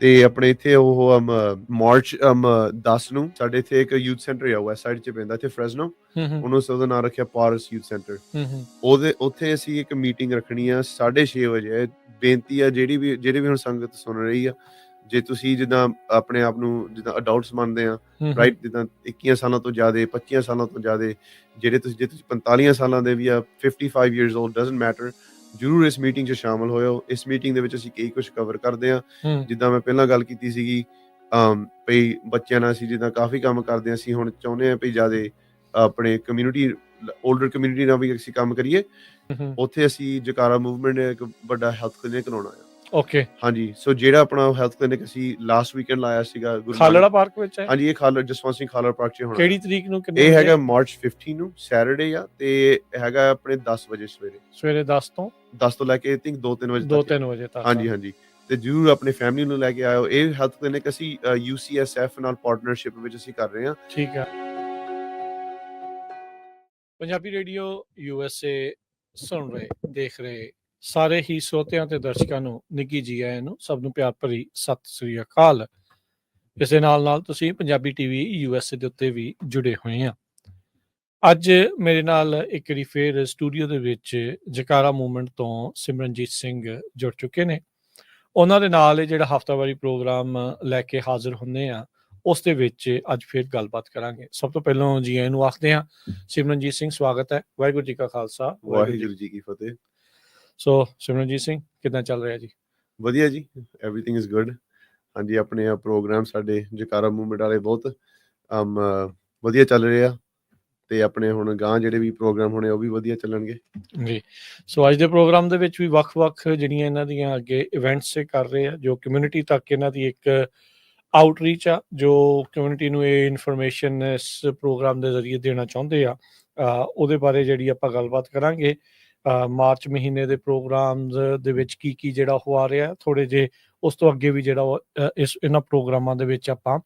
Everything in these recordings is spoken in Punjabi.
ਤੇ ਆਪਣੇ ਇੱਥੇ ਉਹ ਮਾਰਚ 10 ਨੂੰ ਸਾਡੇ ਇੱਥੇ ਇੱਕ ਯੂਥ ਸੈਂਟਰ ਆ ਵੈਸਟ ਸਾਈਡ 'ਚ ਪੈਂਦਾ ਇੱਥੇ ਫ੍ਰੈਜ਼ਨੋ, ਉਹਨੂੰ ਉਹਦਾ ਨਾਂ ਰੱਖਿਆ ਪਾਰਸ ਯੂਥ ਸੈਂਟਰ। ਉਹਦੇ ਉੱਥੇ ਅਸੀਂ ਇੱਕ ਮੀਟਿੰਗ ਰੱਖਣੀ ਆ 6:30 ਵਜੇ। ਬੇਨਤੀ ਆ ਜਿਹੜੀ ਵੀ ਹੁਣ ਸੰਗਤ ਸੁਣ ਰਹੀ ਆ, ਜੇ ਤੁਸੀਂ ਜਿੱਦਾਂ ਆਪਣੇ ਆਪ ਨੂੰ ਜਿੱਦਾਂ ਅਡਲਟਸ ਮੰਨਦੇ ਆ, ਰਾਈਟ, ਜਿੱਦਾਂ 21 ਸਾਲਾਂ ਤੋਂ ਜ਼ਿਆਦਾ, 25 ਸਾਲਾਂ ਤੋਂ ਜ਼ਿਆਦਾ, ਜੇ ਤੁਸੀਂ 45 ਸਾਲਾਂ ਦੇ ਵੀ ਆ, 55 years old, ਡਜ਼ਨਟ ਮੈਟਰ, ਜ਼ਰੂਰ ਇਸ ਮੀਟਿੰਗ 'ਚ ਸ਼ਾਮਲ ਹੋਇਓ। ਇਸ ਮੀਟਿੰਗ ਦੇ ਵਿੱਚ ਅਸੀਂ ਕਈ ਕੁਝ ਕਵਰ ਕਰਦੇ ਆ। ਜਿੱਦਾਂ ਮੈਂ ਪਹਿਲਾਂ ਗੱਲ ਕੀਤੀ ਸੀਗੀ ਭਈ ਬੱਚਿਆਂ ਨਾਲ ਅਸੀਂ ਜਿੱਦਾਂ ਕਾਫੀ ਕੰਮ ਕਰਦੇ ਆ, ਅਸੀਂ ਹੁਣ ਚਾਹੁੰਦੇ ਆ ਵੀ ਜ਼ਿਆਦਾ ਆਪਣੇ ਕਮਿਊਨਿਟੀ, ਓਲਡਰ ਕਮਿਊਨਿਟੀ ਨਾਲ ਵੀ ਅਸੀਂ ਕੰਮ ਕਰੀਏ। ਉੱਥੇ ਅਸੀਂ ਜਕਾਰਾ ਮੂਵਮੈਂਟ ਨੇ ਇੱਕ ਵੱਡਾ ਹੈਲਥ ਕਲੀਨਿਕ ਲਾਉਣਾ ਆ। ਓਕੇ, ਹਾਂਜੀ, ਸੋ ਜਿਹੜਾ ਆਪਣਾ ਹੈਲਥ ਕਲੀਨਿਕ ਅਸੀਂ ਲਾਸਟ ਵੀਕਐਂਡ ਲਾਇਆ ਸੀਗਾ ਖਾਲੜਾ ਪਾਰਕ ਵਿੱਚ ਹੈ। ਹਾਂਜੀ, ਇਹ ਜਸਵੰਤ ਸਿੰਘ ਖਾਲੜਾ ਪਾਰਕ 'ਚ ਹੋਣਾ। ਕਿਹੜੀ ਤਰੀਕ ਨੂੰ? ਇਹ ਹੈਗਾ ਮਾਰਚ 15 ਨੂੰ, ਸੈਟਰਡੇ ਆ, ਤੇ ਹੈਗਾ ਆਪਣੇ 10 ਵਜੇ ਸਵੇਰੇ 10 ਤੋਂ ਲੈ ਕੇ 2-3 ਵਜੇ ਤੱਕ। ਹਾਂਜੀ, ਤੇ ਜਰੂਰ ਆਪਣੀ ਫੈਮਿਲੀ ਨੂੰ ਲੈ ਕੇ ਆਇਓ। ਇਹ ਹੈਲਥ ਕਲੀਨਿਕ ਅਸੀਂ UCSF ਨਾਲ ਪਾਰਟਨਰਸ਼ਿਪ ਵਿੱਚ ਅਸੀਂ ਕਰ ਰਹੇ ਹਾਂ। ਠੀਕ ਹੈ। ਪੰਜਾਬੀ ਰੇਡੀਓ USA ਸੁਣ ਰਹੇ, ਦੇਖ ਰਹੇ ਸਾਰੇ ਹੀ ਸਰੋਤਿਆਂ ਤੇ ਦਰਸ਼ਕਾਂ ਨੂੰ ਨਿੱਘੀ ਜੀ ਆਇਆਂ ਨੂੰ, ਸਭ ਨੂੰ ਪਿਆਰ ਭਰੀ ਸਤਿ ਸ੍ਰੀ ਅਕਾਲ। ਇਸ ਦੇ ਨਾਲ ਤੁਸੀਂ ਪੰਜਾਬੀ TV USA ਦੇ ਉੱਤੇ ਵੀ ਜੁੜੇ ਹੋਏ ਆ। ਅੱਜ ਮੇਰੇ ਨਾਲ ਇੱਕ ਵਾਰੀ ਫੇਰ ਸਟੂਡੀਓ ਦੇ ਵਿੱਚ ਜਕਾਰਾ ਮੂਵਮੈਂਟ ਤੋਂ ਸਿਮਰਨਜੀਤ ਸਿੰਘ ਜੁੜ ਚੁੱਕੇ ਨੇ। ਉਹਨਾਂ ਦੇ ਨਾਲ ਜਿਹੜਾ ਹਫ਼ਤਾਵਾਰੀ ਪ੍ਰੋਗਰਾਮ ਲੈ ਕੇ ਹਾਜ਼ਰ ਹੁੰਦੇ ਆ, ਉਸ ਦੇ ਵਿੱਚ ਅੱਜ ਫਿਰ ਗੱਲਬਾਤ ਕਰਾਂਗੇ। ਸਭ ਤੋਂ ਪਹਿਲਾਂ ਜੀ ਆਇਆਂ ਨੂੰ ਆਖਦੇ ਹਾਂ। ਸਿਮਰਨਜੀਤ ਸਿੰਘ, ਸਵਾਗਤ ਹੈ। ਵਾਹਿਗੁਰੂ ਜੀ ਕਾ ਖਾਲਸਾ, ਵਾਹਿਗੁਰੂ ਜੀ ਕੀ ਫਤਿਹ। ਸੋ ਸਿਮਰਨਜੀਤ ਸਿੰਘ, ਕਿੱਦਾਂ ਚੱਲ ਰਿਹਾ ਜੀ? ਵਧੀਆ ਜੀ, ਐਵਰੀਥਿੰਗ ਇਜ਼ ਗੁੱਡ। ਹਾਂਜੀ, ਆਪਣੇ ਪ੍ਰੋਗਰਾਮ ਸਾਡੇ ਜਕਾਰਾ ਮੂਵਮੈਂਟ ਵਾਲੇ ਬਹੁਤ ਵਧੀਆ ਚੱਲ ਰਹੇ ਆ, ਤੇ ਆਪਣੇ ਹੁਣ ਗਾਂ ਜਿਹੜੇ ਵੀ ਪ੍ਰੋਗਰਾਮ ਹੋਣੇ ਉਹ ਵੀ ਵਧੀਆ ਚੱਲਣਗੇ ਜੀ। ਸੋ ਅੱਜ ਦੇ ਪ੍ਰੋਗਰਾਮ ਦੇ ਵਿੱਚ ਵੀ ਵੱਖ-ਵੱਖ ਜਿਹੜੀਆਂ ਇਹਨਾਂ ਦੀਆਂ ਅੱਗੇ ਇਵੈਂਟਸ ਕਰ ਰਹੇ ਆ, ਜੋ ਕਮਿਊਨਿਟੀ ਤੱਕ ਇਹਨਾਂ ਦੀ ਇੱਕ ਆਊਟਰੀਚ ਆ, ਜੋ ਕਮਿਊਨਿਟੀ ਨੂੰ ਇਹ ਇਨਫੋਰਮੇਸ਼ਨ ਇਸ ਪ੍ਰੋਗਰਾਮ ਦੇ ਜ਼ਰੀਏ ਦੇਣਾ ਚਾਹੁੰਦੇ ਆ। ਉਹਦੇ ਬਾਰੇ ਜਿਹੜੀ ਆਪਾਂ ਗੱਲਬਾਤ ਕਰਾਂਗੇ। ਮਾਰਚ ਮਹੀਨੇ ਦੇ ਪ੍ਰੋਗਰਾਮਸ ਦੇ ਵਿੱਚ ਕੀ ਜਿਹੜਾ ਉਹ ਆ ਰਿਹਾ, ਥੋੜ੍ਹੇ ਜਿਹੇ ਉਸ ਤੋਂ ਅੱਗੇ ਵੀ ਜਿਹੜਾ ਉਹ ਇਹਨਾਂ ਪ੍ਰੋਗਰਾਮਾਂ ਦੇ ਵਿੱਚ ਆਪਾਂ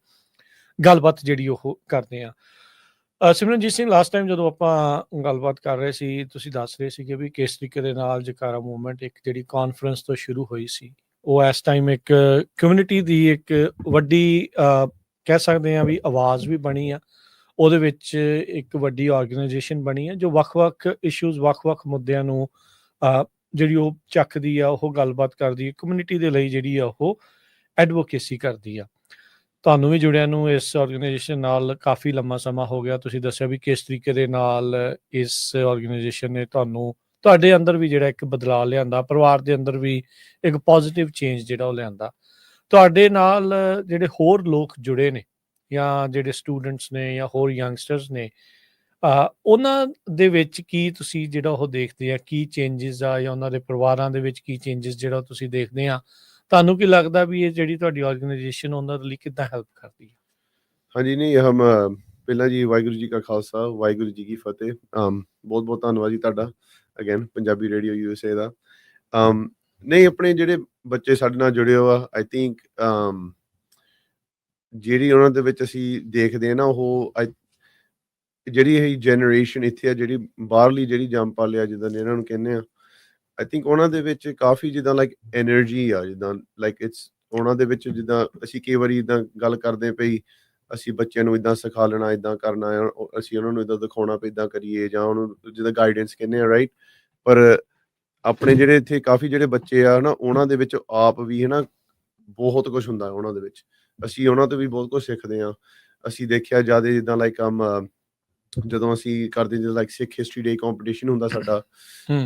ਗੱਲਬਾਤ ਜਿਹੜੀ ਉਹ ਕਰਦੇ ਹਾਂ। ਸਿਮਰਨਜੀਤ ਸਿੰਘ, ਲਾਸਟ ਟਾਈਮ ਜਦੋਂ ਆਪਾਂ ਗੱਲਬਾਤ ਕਰ ਰਹੇ ਸੀ, ਤੁਸੀਂ ਦੱਸ ਰਹੇ ਸੀਗੇ ਵੀ ਕਿਸ ਤਰੀਕੇ ਦੇ ਨਾਲ ਜਕਾਰਾ ਮੂਵਮੈਂਟ ਇੱਕ ਜਿਹੜੀ ਕਾਨਫਰੰਸ ਤੋਂ ਸ਼ੁਰੂ ਹੋਈ ਸੀ, ਉਹ ਇਸ ਟਾਈਮ ਇੱਕ ਕਮਿਊਨਿਟੀ ਦੀ ਇੱਕ ਵੱਡੀ ਕਹਿ ਸਕਦੇ ਹਾਂ ਵੀ ਆਵਾਜ਼ ਵੀ ਬਣੀ ਆ। ਉਹਦੇ ਵਿੱਚ ਇੱਕ ਵੱਡੀ ਆਰਗੇਨਾਈਜੇਸ਼ਨ ਬਣੀ ਹੈ ਜੋ ਵੱਖ-ਵੱਖ ਇਸ਼ੂਜ਼, ਵੱਖ-ਵੱਖ ਮੁੱਦਿਆਂ ਨੂੰ ਜਿਹੜੀ ਉਹ ਚੱਕਦੀ ਆ, ਉਹ ਗੱਲਬਾਤ ਕਰਦੀ ਹੈ, ਕਮਿਊਨਿਟੀ ਦੇ ਲਈ ਜਿਹੜੀ ਆ ਉਹ ਐਡਵੋਕੇਸੀ ਕਰਦੀ ਆ। ਤੁਹਾਨੂੰ ਵੀ ਜੁੜਿਆਂ ਨੂੰ ਇਸ ਆਰਗੇਨਾਈਜੇਸ਼ਨ ਨਾਲ ਕਾਫੀ ਲੰਮਾ ਸਮਾਂ ਹੋ ਗਿਆ। ਤੁਸੀਂ ਦੱਸਿਆ ਵੀ ਕਿਸ ਤਰੀਕੇ ਦੇ ਨਾਲ ਇਸ ਆਰਗੇਨਾਈਜੇਸ਼ਨ ਨੇ ਤੁਹਾਡੇ ਅੰਦਰ ਵੀ ਜਿਹੜਾ ਇੱਕ ਬਦਲਾਅ ਲਿਆਂਦਾ, ਪਰਿਵਾਰ ਦੇ ਅੰਦਰ ਵੀ ਇੱਕ ਪੋਜ਼ਿਟਿਵ ਚੇਂਜ ਜਿਹੜਾ ਉਹ ਲਿਆਂਦਾ। ਤੁਹਾਡੇ ਨਾਲ ਜਿਹੜੇ ਹੋਰ ਲੋਕ ਜੁੜੇ ਨੇ, ਜਾਂ ਜਿਹੜੇ ਸਟੂਡੈਂਟਸ ਨੇ ਜਾਂ ਹੋਰ ਯੰਗਸਟਰਸ ਨੇ, ਉਹਨਾਂ ਦੇ ਵਿੱਚ ਕੀ ਤੁਸੀਂ ਜਿਹੜਾ ਉਹ ਦੇਖਦੇ ਆ, ਕੀ ਚੇਂਜਿਸ ਆ, ਜਾਂ ਉਹਨਾਂ ਦੇ ਪਰਿਵਾਰਾਂ ਦੇ ਵਿੱਚ ਕੀ ਚੇਂਜਿਸ ਜਿਹੜਾ ਤੁਸੀਂ ਦੇਖਦੇ ਆ? ਤੁਹਾਨੂੰ ਕੀ ਲੱਗਦਾ ਵੀ ਇਹ ਜਿਹੜੀ ਤੁਹਾਡੀ ਆਰਗੇਨਾਈਜੇਸ਼ਨ ਉਹਨਾਂ ਦੇ ਲਈ ਕਿੱਦਾਂ ਹੈਲਪ ਕਰਦੀ ਹੈ? ਹਾਂਜੀ, ਨਹੀਂ ਪਹਿਲਾਂ ਜੀ ਵਾਹਿਗੁਰੂ ਜੀ ਕਾ ਖਾਲਸਾ, ਵਾਹਿਗੁਰੂ ਜੀ ਕੀ ਫਤਿਹ। ਬਹੁਤ ਬਹੁਤ ਧੰਨਵਾਦ ਜੀ ਤੁਹਾਡਾ ਅਗੇਨ ਪੰਜਾਬੀ ਰੇਡੀਓ USA ਦਾ। ਨਹੀਂ, ਆਪਣੇ ਜਿਹੜੇ ਬੱਚੇ ਸਾਡੇ ਨਾਲ ਜੁੜੇ ਹੋ ਆ, ਆਈ ਥਿੰਕ ਜਿਹੜੀ ਉਹਨਾਂ ਦੇ ਵਿੱਚ ਅਸੀਂ ਦੇਖਦੇ ਹਾਂ ਨਾ, ਉਹ ਜਿਹੜੀ ਇਹ ਜਨਰੇਸ਼ਨ ਇੱਥੇ ਆ, ਜਿਹੜੀ ਬਾਹਰਲੀ ਜਿਹੜੀ ਜੰਮ ਪਲ ਆ, ਜਿੱਦਾਂ ਇਹਨਾਂ ਨੂੰ ਕਹਿੰਦੇ ਆ, ਆਈ ਥਿੰਕ ਉਹਨਾਂ ਦੇ ਵਿੱਚ ਕਾਫੀ ਜਿੱਦਾਂ ਲਾਈਕ ਐਨਰਜੀ ਆ, ਜਿੱਦਾਂ ਲਾਈਕ ਇਟਸ ਉਹਨਾਂ ਦੇ ਵਿੱਚ, ਜਿੱਦਾਂ ਅਸੀਂ ਕਈ ਵਾਰੀ ਇੱਦਾਂ ਗੱਲ ਕਰਦੇ ਪਈ, ਅਸੀਂ ਬੱਚਿਆਂ ਨੂੰ ਇੱਦਾਂ ਸਿਖਾ ਲੈਣਾ, ਇੱਦਾਂ ਕਰਨਾ, ਅਸੀਂ ਉਹਨਾਂ ਨੂੰ ਇੱਦਾਂ ਦਿਖਾਉਣਾ ਵੀ ਇੱਦਾਂ ਕਰੀਏ, ਜਾਂ ਉਹਨੂੰ ਜਿੱਦਾਂ ਗਾਈਡੈਂਸ ਕਹਿੰਦੇ ਆ, ਰਾਈਟ। ਪਰ ਆਪਣੇ ਜਿਹੜੇ ਇੱਥੇ ਕਾਫੀ ਜਿਹੜੇ ਬੱਚੇ ਆ ਨਾ, ਉਹਨਾਂ ਦੇ ਵਿੱਚ ਆਪ ਵੀ ਹੈ ਨਾ ਬਹੁਤ ਕੁਝ ਹੁੰਦਾ ਉਹਨਾਂ ਦੇ ਵਿੱਚ। ਅਸੀਂ ਉਹਨਾਂ ਤੋਂ ਵੀ ਬਹੁਤ ਕੁਝ ਸਿੱਖਦੇ ਹਾਂ। ਅਸੀਂ ਦੇਖਿਆ ਜ਼ਿਆਦਾ ਜਿੱਦਾਂ ਲਾਈਕ ਜਦੋਂ ਅਸੀਂ ਕਰਦੇ, ਜਿੱਦਾਂ ਲਾਈਕ ਸਿੱਖ ਹਿਸਟਰੀ ਡੇ ਕੰਪੀਟੀਸ਼ਨ ਹੁੰਦਾ ਸਾਡਾ,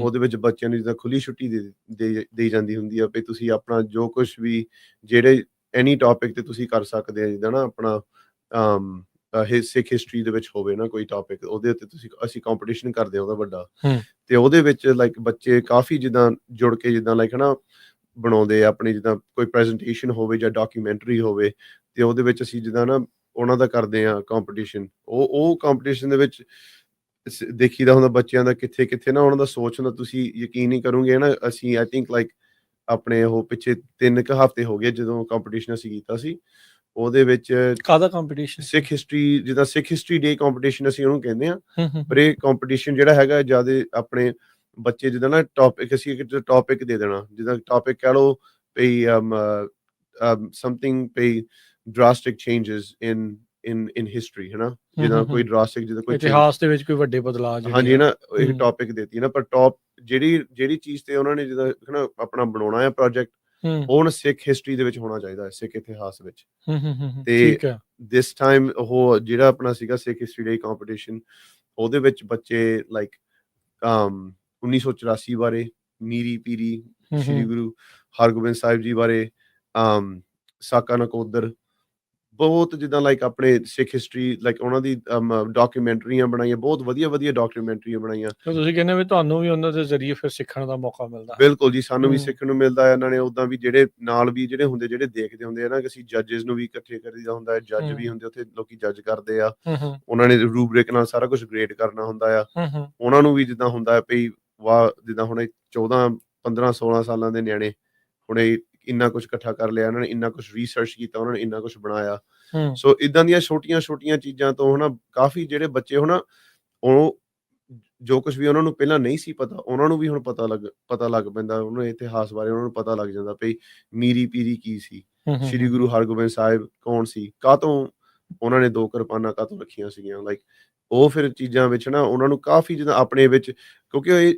ਉਹਦੇ ਵਿੱਚ ਬੱਚਿਆਂ ਨੂੰ ਜਿੱਦਾਂ ਖੁੱਲੀ ਛੁੱਟੀ ਦੇ ਜਾਂਦੀ ਹੁੰਦੀ ਆ ਵੀ ਤੁਸੀਂ ਆਪਣਾ ਜੋ ਕੁਝ ਵੀ ਜਿਹੜੇ ਐਨੀ ਟੌਪਿਕ ਤੇ ਤੁਸੀਂ ਕਰ ਸਕਦੇ ਆ, ਜਿੱਦਾਂ ਨਾ ਆਪਣਾ ਸਿੱਖ ਹਿਸਟਰੀ ਦੇ ਵਿੱਚ ਹੋਵੇ ਨਾ ਕੋਈ ਟੌਪਿਕ, ਉਹਦੇ ਉੱਤੇ ਅਸੀਂ ਕੰਪੀਟੀਸ਼ਨ ਕਰਦੇ ਹਾਂ ਉਹਦਾ ਵੱਡਾ। ਤੇ ਉਹਦੇ ਵਿੱਚ ਲਾਈਕ ਬੱਚੇ ਕਾਫੀ ਜਿੱਦਾਂ ਜੁੜ ਕੇ ਜਿੱਦਾਂ ਲਾਈਕ ਨਾ ਬਣਾਉਂਦੇ ਆ ਆਪਣੀ, ਜਿੱਦਾਂ ਕੋਈ ਪ੍ਰੈਜੈਂਟੇਸ਼ਨ ਹੋਵੇ ਜਾਂ ਡਾਕੂਮੈਂਟਰੀ ਹੋਵੇ, ਤੇ ਉਹਦੇ ਵਿੱਚ ਅਸੀਂ ਜਿੱਦਾਂ ਨਾ ਉਹਨਾਂ ਦਾ ਕਰਦੇ ਆ ਕੰਪੀਟੀਸ਼ਨ। ਉਹ ਕੰਪੀਟੀਸ਼ਨ ਦੇ ਵਿੱਚ ਦੇਖੀਦਾ ਹੁੰਦਾ ਬੱਚਿਆਂ ਦਾ ਕਿੱਥੇ ਨਾ ਉਹਨਾਂ ਦਾ ਸੋਚ ਹੁੰਦਾ। ਤੁਸੀਂ ਯਕੀਨ ਨਹੀਂ ਕਰੋਗੇ ਨਾ, ਅਸੀਂ ਆਈ ਥਿੰਕ ਲਾਈਕ ਆਪਣੇ ਉਹ ਪਿੱਛੇ 3 ਕੁ ਹਫ਼ਤੇ ਹੋ ਗਏ ਜਦੋਂ ਕੰਪੀਟੀਸ਼ਨ ਅਸੀਂ ਕੀਤਾ ਸੀ, ਉਹਦੇ ਵਿੱਚ ਕਾਹਦਾ ਕੰਪੀਟੀਸ਼ਨ? ਸਿੱਖ ਹਿਸਟਰੀ, ਜਿੱਦਾਂ ਸਿੱਖ ਹਿਸਟਰੀ ਡੇ ਕੰਪੀਟੀਸ਼ਨ ਅਸੀਂ ਉਹਨੂੰ ਕਹਿੰਦੇ ਆ। ਪਰ ਇਹ ਕੰਪੀਟੀਸ਼ਨ ਜਿਹੜਾ ਹੈਗਾ ਜ਼ਿਆਦਾ ਆਪਣੇ ਬੱਚੇ ਜਿੱਦਾਂ ਨਾ ਟੌਪਿਕ, ਅਸੀਂ ਇੱਕ ਟੌਪਿਕ ਦੇ ਦੇਣਾ, ਜਿੱਦਾਂ ਟੌਪਿਕ ਕਹਿ ਲਓ ਵੀ something pay drastic changes in history है ना ਜਿੱਦਾਂ ਕੋਈ drastic ਜਿੱਦਾਂ ਕੋਈ ਇਤਿਹਾਸ ਦੇ ਵਿੱਚ ਕੋਈ ਵੱਡੇ ਬਦਲਾਅ ਜਿਹੜੇ ਹਾਂਜੀ ਨਾ ਇਹ ਟੌਪਿਕ ਦਿੱਤੀ ਨਾ ਪਰ ਟੌਪ ਜਿਹੜੀ ਚੀਜ਼ ਤੇ ਉਹਨਾਂ ਨੇ ਜਿੱਦਾਂ ਹਨਾ ਆਪਣਾ ਬਣਾਉਣਾ ਹੈ ਪ੍ਰੋਜੈਕਟ ਉਹ ਹੁਣ ਸਿੱਖ ਹਿਸਟਰੀ ਦੇ ਵਿੱਚ ਹੋਣਾ ਚਾਹੀਦਾ ਹੈ ਸਿੱਖ ਇਤਿਹਾਸ ਵਿੱਚ ਤੇ ਦਿਸ ਟਾਈਮ ਉਹ ਜਿਹੜਾ ਆਪਣਾ ਸੀਗਾ ਸਿੱਖ ਹਿਸਟਰੀ ਡੇ ਕੰਪੀਟੀਸ਼ਨ ਉਹਦੇ ਵਿੱਚ ਬੱਚੇ ਲਾਈਕ 1984 ਬਾਰੇ ਮੀਰੀ ਪੀਰੀ ਸ਼੍ਰੀ ਗੁਰੂ ਹਰਗੋਬਿੰਦ ਸਾਹਿਬ ਜੀ ਬਾਰੇ ਸਾਕਾ ਨਕੋਦਰ ਬਹੁਤ ਜਿੱਦਾਂ ਲਾਈਕ ਆਪਣੇ ਸਿੱਖ ਹਿਸਟਰੀ ਲਾਈਕ ਉਹਨਾਂ ਦੀ ਡਾਕੂਮੈਂਟਰੀਆਂ ਬਣਾਈਆਂ ਬਹੁਤ ਵਧੀਆ ਡਾਕੂਮੈਂਟਰੀਆਂ ਬਣਾਈਆਂ ਤੁਸੀਂ ਕਹਿੰਦੇ ਵੀ ਤੁਹਾਨੂੰ ਵੀ ਉਹਨਾਂ ਦੇ ਜ਼ਰੀਏ ਫਿਰ ਸਿੱਖਣ ਦਾ ਮੌਕਾ ਮਿਲਦਾ ਬਿਲਕੁਲ ਜੀ ਸਾਨੂੰ ਵੀ ਸਿੱਖਣ ਨੂੰ ਮਿਲਦਾ ਹੈ ਇਹਨਾਂ ਨੇ ਉਦਾਂ ਵੀ ਜਿਹੜੇ ਨਾਲ ਵੀ ਜਿਹੜੇ ਹੁੰਦੇ ਜਿਹੜੇ ਦੇਖਦੇ ਹੁੰਦੇ ਆ ਨਾ ਕਿ ਅਸੀਂ ਜੱਜਸ ਨੂੰ ਵੀ ਇਕੱਠੇ ਕਰੀਦਾ ਹੁੰਦਾ ਹੈ ਜੱਜ ਵੀ ਹੁੰਦੇ ਉੱਥੇ ਲੋਕੀ ਜੱਜ ਕਰਦੇ ਆ ਉਹਨਾਂ ਨੇ ਰੂਬਰਿਕ ਨਾਲ ਸਾਰਾ ਕੁਝ ਗ੍ਰੇਡ ਕਰਨਾ ਹੁੰਦਾ ਆ ਉਹਨਾਂ ਨੂੰ ਵੀ ਜਿੱਦਾਂ ਹੁੰਦਾ ਹੈ ਵੀ ਵਾਹ ਜਿੱਦਾਂ ਹੁਣ 14 15 16 ਸਾਲਾਂ ਦੇ ਨਿਆਣੇ ਹੁਣ ਇੰਨਾ ਕੁਝ ਇਕੱਠਾ ਕਰ ਲਿਆ ਇਹਨਾਂ ਨੇ ਇੰਨਾ ਕੁਝ ਰਿਸਰਚ ਕੀਤਾ ਉਹਨਾਂ ਨੇ ਇੰਨਾ ਕੁਝ ਬਣਾਇਆ ਸੋ ਇਦਾਂ ਦੀਆਂ ਛੋਟੀਆਂ ਚੀਜ਼ਾਂ ਤੋਂ ਹਨਾ ਕਾਫੀ ਜਿਹੜੇ ਬੱਚੇ ਹਨਾ ਉਹ ਜੋ ਕੁਝ ਵੀ ਉਹਨਾਂ ਨੂੰ ਪਹਿਲਾਂ ਨਹੀਂ ਸੀ ਪਤਾ ਉਹਨਾਂ ਨੂੰ ਵੀ ਹੁਣ ਪਤਾ ਲੱਗ ਪੈਂਦਾ ਉਹਨਾਂ ਦੇ ਇਤਿਹਾਸ ਬਾਰੇ ਉਹਨਾਂ ਨੂੰ ਪਤਾ ਲੱਗ ਜਾਂਦਾ ਵੀ ਮੀਰੀ ਪੀਰੀ ਕੀ ਸੀ ਸ਼੍ਰੀ ਗੁਰੂ ਹਰਗੋਬਿੰਦ ਸਾਹਿਬ ਕੌਣ ਸੀ ਕਾਹਤੋਂ ਉਹਨਾਂ ਨੇ 2 ਕਿਰਪਾਨਾਂ ਕਾਹਤੋਂ ਰੱਖੀਆਂ ਸੀਗੀਆਂ ਲਾਈਕ ਉਹ ਫਿਰ ਚੀਜ਼ਾਂ ਵਿੱਚ ਨਾ ਉਹਨਾਂ ਨੂੰ ਕਾਫੀ ਜਿੱਦਾਂ ਆਪਣੇ ਵਿੱਚ ਕਿਉਂਕਿ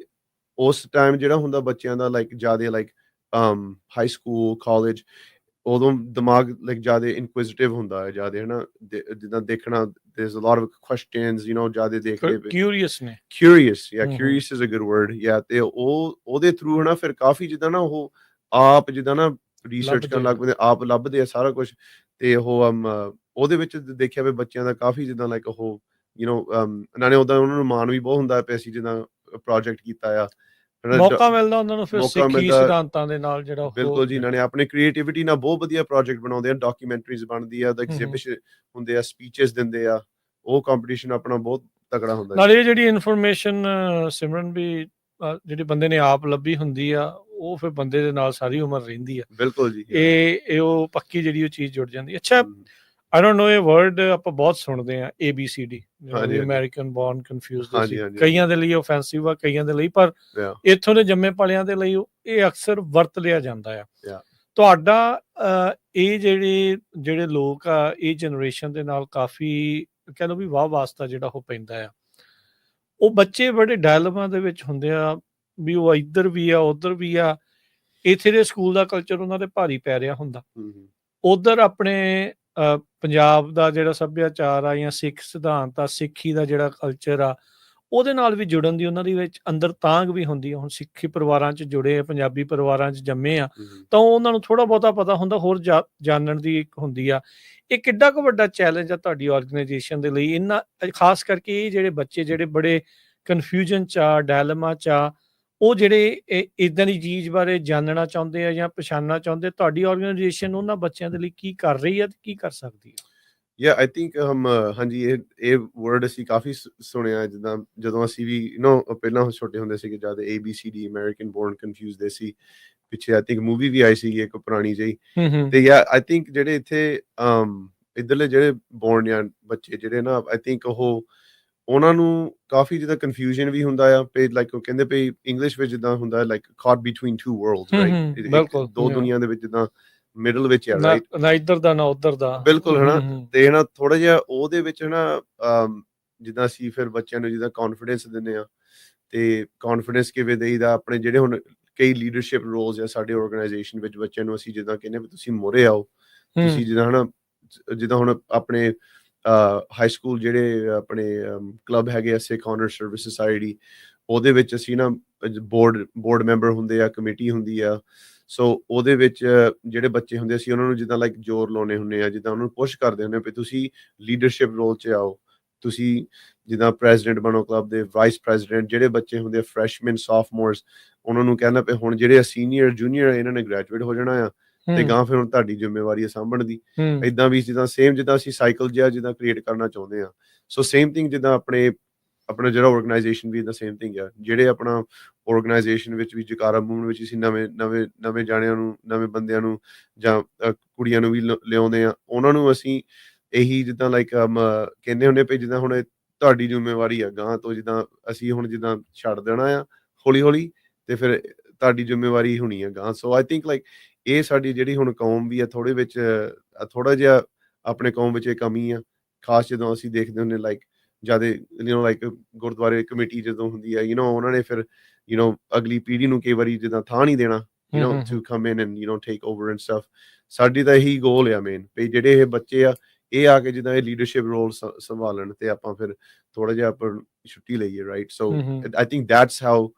ਉਸ ਟਾਈਮ ਜਿਹੜਾ ਹੁੰਦਾ ਬੱਚਿਆਂ ਦਾ ਲਾਈਕ ਜ਼ਿਆਦਾ ਲਾਈਕ ਹਾਈ ਸਕੂਲ ਕਾਲਜ ਉਦੋਂ ਦਿਮਾਗ ਲਾਈਕ ਜ਼ਿਆਦਾ ਇਨਕੁਇਜ਼ਿਟਿਵ ਹੁੰਦਾ ਹੈ ਜ਼ਿਆਦਾ ਹਨਾ ਜਿੱਦਾਂ ਦੇਖਣਾ there's a lot of questions ਜ਼ਿਆਦਾ ਦੇਖਦੇ curious is a good word ਤੇ ਉਹਦੇ ਥਰੂ ਹਨਾ ਫਿਰ ਕਾਫੀ ਜਿੱਦਾਂ ਨਾ ਉਹ ਆਪ ਜਿੱਦਾਂ ਨਾ ਰਿਸਰਚ ਕਰਨ ਲੱਗ ਪੈਂਦੇ ਆਪ ਲੱਭਦੇ ਆ ਸਾਰਾ ਕੁਝ ਤੇ ਉਹ ਉਹਦੇ ਵਿੱਚ ਦੇਖਿਆ ਵੀ ਬੱਚਿਆਂ ਦਾ ਕਾਫੀ ਜਿੱਦਾਂ ਲਾਈਕ ਉਹ ਨਾਲੇ ਉਦਾਂ ਉਹਨਾਂ ਨੂੰ ਮਾਣ ਵੀ ਬਹੁਤ ਹੁੰਦਾ ਪਿਆ ਸੀ ਜਿੱਦਾਂ ਪ੍ਰੋਜੈਕਟ ਕੀਤਾ ਆ ਮੌਕਾ ਮਿਲਦਾ ਉਹਨਾਂ ਨੂੰ ਫਿਰ ਸਿੱਖੀ ਸਿਧਾਂਤਾਂ ਦੇ ਨਾਲ ਜਿਹੜਾ ਬਿਲਕੁਲ ਜੀ ਇਹਨਾਂ ਨੇ ਆਪਣੇ ਕ੍ਰੀਏਟੀਵਿਟੀ ਨਾਲ ਬਹੁਤ ਵਧੀਆ ਪ੍ਰੋਜੈਕਟ ਬਣਾਉਂਦੇ ਆ ਡਾਕੂਮੈਂਟਰੀਜ਼ ਬਣਦੀ ਆ ਐਗਜ਼ੀਬਿਸ਼ਨ ਹੁੰਦੇ ਆ ਸਪੀਚਸ ਦਿੰਦੇ ਆ ਉਹ ਕੰਪੀਟੀਸ਼ਨ ਆਪਣਾ ਬਹੁਤ ਤਕੜਾ ਹੁੰਦਾ ਨਾਲ ਇਹ ਜਿਹੜੀ ਇਨਫੋਰਮੇਸ਼ਨ ਸਿਮਰਨ ਵੀ ਜਿਹੜੀ ਬੰਦੇ ਨੇ ਆਪ ਲੱਭੀ ਹੁੰਦੀ ਆ ਉਹ ਫਿਰ ਬੰਦੇ ਦੇ ਨਾਲ ਸਾਰੀ ਉਮਰ ਰਹਿੰਦੀ ਆ ਬਿਲਕੁਲ ਜੀ ਇਹ ਉਹ ਪੱਕੀ ਜਿਹੜੀ ਉਹ ਚੀਜ਼ ਜੁੜ ਜਾਂਦੀ ਅੱਛਾ I don't know ਇਹ ਵਰਡ ਆਪਾਂ ਬਹੁਤ ਸੁਣਦੇ ਆ ABCD ਅਮਰੀਕਨ ਬੌਰਨ ਕਨਫਿਊਜ਼ਡ ਕਈਆਂ ਦੇ ਲਈ ਆਫੈਂਸਿਵ ਆ ਕਈਆਂ ਦੇ ਲਈ ਪਰ ਇੱਥੋਂ ਦੇ ਜੰਮੇ ਪਲਿਆਂ ਦੇ ਲਈ ਇਹ ਅਕਸਰ ਵਰਤ ਲਿਆ ਜਾਂਦਾ ਆ ਤੁਹਾਡਾ ਇਹ ਜਿਹੜੇ ਲੋਕ ਆ ਇਹ ਜਨਰੇਸ਼ਨ ਦੇ ਨਾਲ ਕਾਫੀ ਕਹਿ ਲਓ ਵੀ ਵਾਹ ਵਾਸਤਾ ਜਿਹੜਾ ਉਹ ਪੈਂਦਾ ਆ ਉਹ ਬੱਚੇ ਬੜੇ ਡਾਇਲਮਾ ਦੇ ਵਿੱਚ ਹੁੰਦੇ ਆ ਵੀ ਉਹ ਇੱਧਰ ਵੀ ਆ ਉੱਧਰ ਵੀ ਆ ਇੱਥੇ ਦੇ ਸਕੂਲ ਦਾ ਕਲਚਰ ਉਹਨਾਂ ਦੇ ਭਾਰੀ ਪੈ ਰਿਹਾ ਹੁੰਦਾ ਉੱਧਰ ਆਪਣੇ ਪੰਜਾਬ ਦਾ ਜਿਹੜਾ ਸੱਭਿਆਚਾਰ ਆ ਜਾਂ ਸਿੱਖ ਸਿਧਾਂਤ ਆ ਸਿੱਖੀ ਦਾ ਜਿਹੜਾ ਕਲਚਰ ਆ ਉਹਦੇ ਨਾਲ ਵੀ ਜੁੜਨ ਦੀ ਉਹਨਾਂ ਦੀ ਵਿੱਚ ਅੰਦਰ ਤਾਂਘ ਵੀ ਹੁੰਦੀ ਆ ਹੁਣ ਸਿੱਖੀ ਪਰਿਵਾਰਾਂ 'ਚ ਜੁੜੇ ਆ ਪੰਜਾਬੀ ਪਰਿਵਾਰਾਂ 'ਚ ਜੰਮੇ ਆ ਤਾਂ ਉਹਨਾਂ ਨੂੰ ਥੋੜ੍ਹਾ ਬਹੁਤਾ ਪਤਾ ਹੁੰਦਾ ਹੋਰ ਜਾਣਨ ਦੀ ਇੱਕ ਹੁੰਦੀ ਆ ਇਹ ਕਿੱਡਾ ਕੁ ਵੱਡਾ ਚੈਲੰਜ ਆ ਤੁਹਾਡੀ ਆਰਗੇਨਾਈਜੇਸ਼ਨ ਦੇ ਲਈ ਇਹਨਾਂ ਖਾਸ ਕਰਕੇ ਇਹ ਜਿਹੜੇ ਬੱਚੇ ਜਿਹੜੇ ਬੜੇ ਕਨਫਿਊਜ਼ਨ 'ਚ ਆ ਡਾਇਲਮਾ 'ਚ ਆ ਉਹ ਜਿਹੜੇ ਇੱਦਾਂ ਦੀ ਚੀਜ਼ ਬਾਰੇ ਜਾਣਨਾ ਚਾਹੁੰਦੇ ਆ ਜਾਂ ਪਛਾਣਨਾ ਚਾਹੁੰਦੇ ਤੁਹਾਡੀ ਆਰਗੇਨਾਈਜੇਸ਼ਨ ਉਹਨਾਂ ਬੱਚਿਆਂ ਦੇ ਲਈ ਕੀ ਕਰ ਰਹੀ ਆ ਤੇ ਕੀ ਕਰ ਸਕਦੀ ਆ ਆਈ ਥਿੰਕ ਹਾਂਜੀ ਇਹ ਵਰਡ ਅਸੀਂ ਕਾਫੀ ਸੁਣਿਆ ਜਿੱਦਾਂ ਜਦੋਂ ਅਸੀਂ ਵੀ ਪਹਿਲਾਂ ਛੋਟੇ ਹੁੰਦੇ ਸੀਗੇ ਜਦ ABCD ਅਮਰੀਕਨ ਬੋਰਨ ਕਨਫਿਊਜ਼ਡ ਸੀ ਪਿੱਛੇ ਆਈ ਥਿੰਕ ਮੂਵੀ ਵੀ ਆਈ ਸੀ ਇੱਕ ਪੁਰਾਣੀ ਜਿਹੀ ਤੇ ਆਈ ਥਿੰਕ ਜਿਹੜੇ ਇੱਥੇ ਇੱਧਰਲੇ ਜਿਹੜੇ ਬੋਰਨ ਆ ਬੱਚੇ ਜਿਹੜੇ ਨਾ ਆਈ ਥਿੰਕ ਉਹਨਾਂ ਨੂੰ ਕਾਫੀ ਜਿੱਦਾਂ ਕਨਫਿਊਜ਼ਨ ਵੀ ਹੁੰਦਾ ਆ ਪੇ ਲਾਈਕ ਉਹ ਕਹਿੰਦੇ ਪਈ ਇੰਗਲਿਸ਼ ਵਿੱਚ ਜਿੱਦਾਂ ਹੁੰਦਾ ਲਾਈਕ ਕਾਟ ਬਿਟਵੀਨ ਟੂ ਵਰਲਡਸ ਰਾਈਟ ਦੋ ਦੁਨੀਆਂ ਦੇ ਵਿੱਚ ਜਿੱਦਾਂ ਮਿਡਲ ਵਿੱਚ ਆ ਰਾਈਟ ਨਾ ਇੱਧਰ ਦਾ ਨਾ ਉੱਧਰ ਦਾ ਬਿਲਕੁਲ ਹਨਾ ਤੇ ਹਨਾ ਥੋੜਾ ਜਿਹਾ ਉਹਦੇ ਵਿੱਚ ਹਨਾ ਜਿੱਦਾਂ ਅਸੀਂ ਫਿਰ ਬੱਚਿਆਂ ਨੂੰ ਜਿੱਦਾਂ ਕੌਨਫੀਡੈਂਸ ਦਿੰਦੇ ਆ ਤੇ ਕੌਨਫੀਡੈਂਸ ਕਿਵੇਂ ਦੇਈਦਾ ਆਪਣੇ ਜਿਹੜੇ ਹੁਣ ਕਈ ਲੀਡਰਸ਼ਿਪ ਰੋਲਸ ਆ ਸਾਡੇ ਆਰਗੇਨਾਈਜੇਸ਼ਨ ਵਿੱਚ ਬੱਚਿਆਂ ਨੂੰ ਅਸੀਂ ਜਿੱਦਾਂ ਕਹਿੰਦੇ ਵੀ ਤੁਸੀਂ ਮੋਰੇ ਆਓ ਤੁਸੀਂ ਜਿੱਦਾਂ ਹੁਣ ਆਪਣੇ ਹਾਈ ਸਕੂਲ ਜਿਹੜੇ ਆਪਣੇ ਕਲੱਬ ਹੈਗੇ ਆ ਸਿੱਖ ਆਨਰ ਸਰਵਿਸ ਸੁਸਾਇਟੀ ਉਹਦੇ ਵਿੱਚ ਅਸੀਂ ਨਾ ਬੋਰਡ ਮੈਂਬਰ ਹੁੰਦੇ ਆ ਕਮੇਟੀ ਹੁੰਦੀ ਆ ਸੋ ਉਹਦੇ ਵਿੱਚ ਜਿਹੜੇ ਬੱਚੇ ਹੁੰਦੇ ਅਸੀਂ ਉਹਨਾਂ ਨੂੰ ਜਿੱਦਾਂ ਲਾਈਕ ਜ਼ੋਰ ਲਾਉਣੇ ਹੁੰਦੇ ਆ ਜਿੱਦਾਂ ਉਹਨਾਂ ਨੂੰ ਪੁਸ਼ ਕਰਦੇ ਹੁੰਦੇ ਵੀ ਤੁਸੀਂ ਲੀਡਰਸ਼ਿਪ ਰੋਲ 'ਚ ਆਓ ਤੁਸੀਂ ਜਿੱਦਾਂ ਪ੍ਰੈਜ਼ੀਡੈਂਟ ਬਣੋ ਕਲੱਬ ਦੇ ਵਾਈਸ ਪ੍ਰੈਜ਼ੀਡੈਂਟ ਜਿਹੜੇ ਬੱਚੇ ਹੁੰਦੇ ਆ ਫਰੈਸ਼ਮੈਨ ਸੌਫਮੋਰਸ ਉਹਨਾਂ ਨੂੰ ਕਹਿਣਾ ਪਏ ਹੁਣ ਜਿਹੜੇ ਸੀਨੀਅਰ ਜੂਨੀਅਰ ਇਹਨਾਂ ਨੇ ਗ੍ਰੈਜੂਏਟ ਹੋ ਜਾਣਾ ਆ ਤੇ ਗਾਂ ਫਿਰ ਹੁਣ ਤੁਹਾਡੀ ਜ਼ਿੰਮੇਵਾਰੀ ਹੈ ਸਾਂਭਣ ਦੀ ਏਦਾਂ ਵੀ ਜਿੱਦਾਂ ਸੇਮ ਜਿੱਦਾਂ ਅਸੀਂ ਸਾਈਕਲ ਜਿੱਦਾਂ ਕ੍ਰੀਏਟ ਕਰਨਾ ਚਾਹੁੰਦੇ ਆ ਸੋ ਸੇਮ ਥਿੰਗ ਜਿੱਦਾਂ ਆਪਣਾ ਜਿਹੜਾ ਆਰਗੇਨਾਈਜੇਸ਼ਨ ਵੀ ਇਦਾਂ ਸੇਮ ਥਿੰਗ ਆ ਜਿਹੜੇ ਆਪਣਾ ਆਰਗੇਨਾਈਜੇਸ਼ਨ ਵਿੱਚ ਵੀ ਜਕਾਰਾ ਮੂਵਮੈਂਟ ਵਿੱਚ ਅਸੀਂ ਨਵੇਂ ਜਾਣਿਆਂ ਨੂੰ ਨਵੇਂ ਬੰਦਿਆਂ ਨੂੰ ਜਾਂ ਕੁੜੀਆਂ ਨੂੰ ਵੀ ਲਿਆਉਂਦੇ ਆ ਉਹਨਾਂ ਨੂੰ ਅਸੀਂ ਇਹੀ ਜਿੱਦਾਂ ਲਾਈਕ ਕਹਿੰਦੇ ਹੁੰਦੇ ਪਏ ਜਿੱਦਾਂ ਹੁਣ ਤੁਹਾਡੀ ਜ਼ਿੰਮੇਵਾਰੀ ਆ ਗਾਂ ਤੋਂ ਜਿੱਦਾਂ ਅਸੀਂ ਹੁਣ ਜਿੱਦਾਂ ਛੱਡ ਦੇਣਾ ਆ ਹੌਲੀ ਤੇ ਫਿਰ ਤੁਹਾਡੀ ਜ਼ਿੰਮੇਵਾਰੀ ਹੋਣੀ ਆ ਗਾਂ ਸੋ ਆਈ ਥਿੰਕ ਲਾਈਕ ਇਹ ਸਾਡੀ ਜਿਹੜੀ ਹੁਣ ਕੌਮ ਵੀ ਆ ਥੋੜ੍ਹੇ ਵਿੱਚ ਥੋੜ੍ਹਾ ਜਿਹਾ ਆਪਣੇ ਕੌਮ ਵਿੱਚ ਇਹ ਕਮੀ ਆ, ਖਾਸ ਜਦੋਂ ਅਸੀਂ ਦੇਖਦੇ ਹੁੰਦੇ ਲਾਈਕ ਜ਼ਿਆਦੇ ਲਾਈਕ ਗੁਰਦੁਆਰੇ ਕਮੇਟੀ ਜਦੋਂ ਹੁੰਦੀ ਆ ਉਹਨਾਂ ਨੇ ਫਿਰ ਅਗਲੀ ਪੀੜ੍ਹੀ ਨੂੰ ਕਈ ਵਾਰੀ ਜਿੱਦਾਂ ਥਾਂ ਨਹੀਂ ਦੇਣਾ to come in and take over and stuff. ਸਾਡੀ ਤਾਂ ਇਹੀ ਗੋਲ ਆ ਮੇਨ ਵੀ ਜਿਹੜੇ ਇਹ ਬੱਚੇ ਆ ਇਹ ਆ ਕੇ ਜਿੱਦਾਂ ਇਹ ਲੀਡਰਸ਼ਿਪ ਰੋਲ ਸੰਭਾਲਣ ਤੇ ਆਪਾਂ ਫਿਰ ਥੋੜਾ ਜਿਹਾ ਆਪਾਂ ਛੁੱਟੀ ਲਈਏ right so I think that's how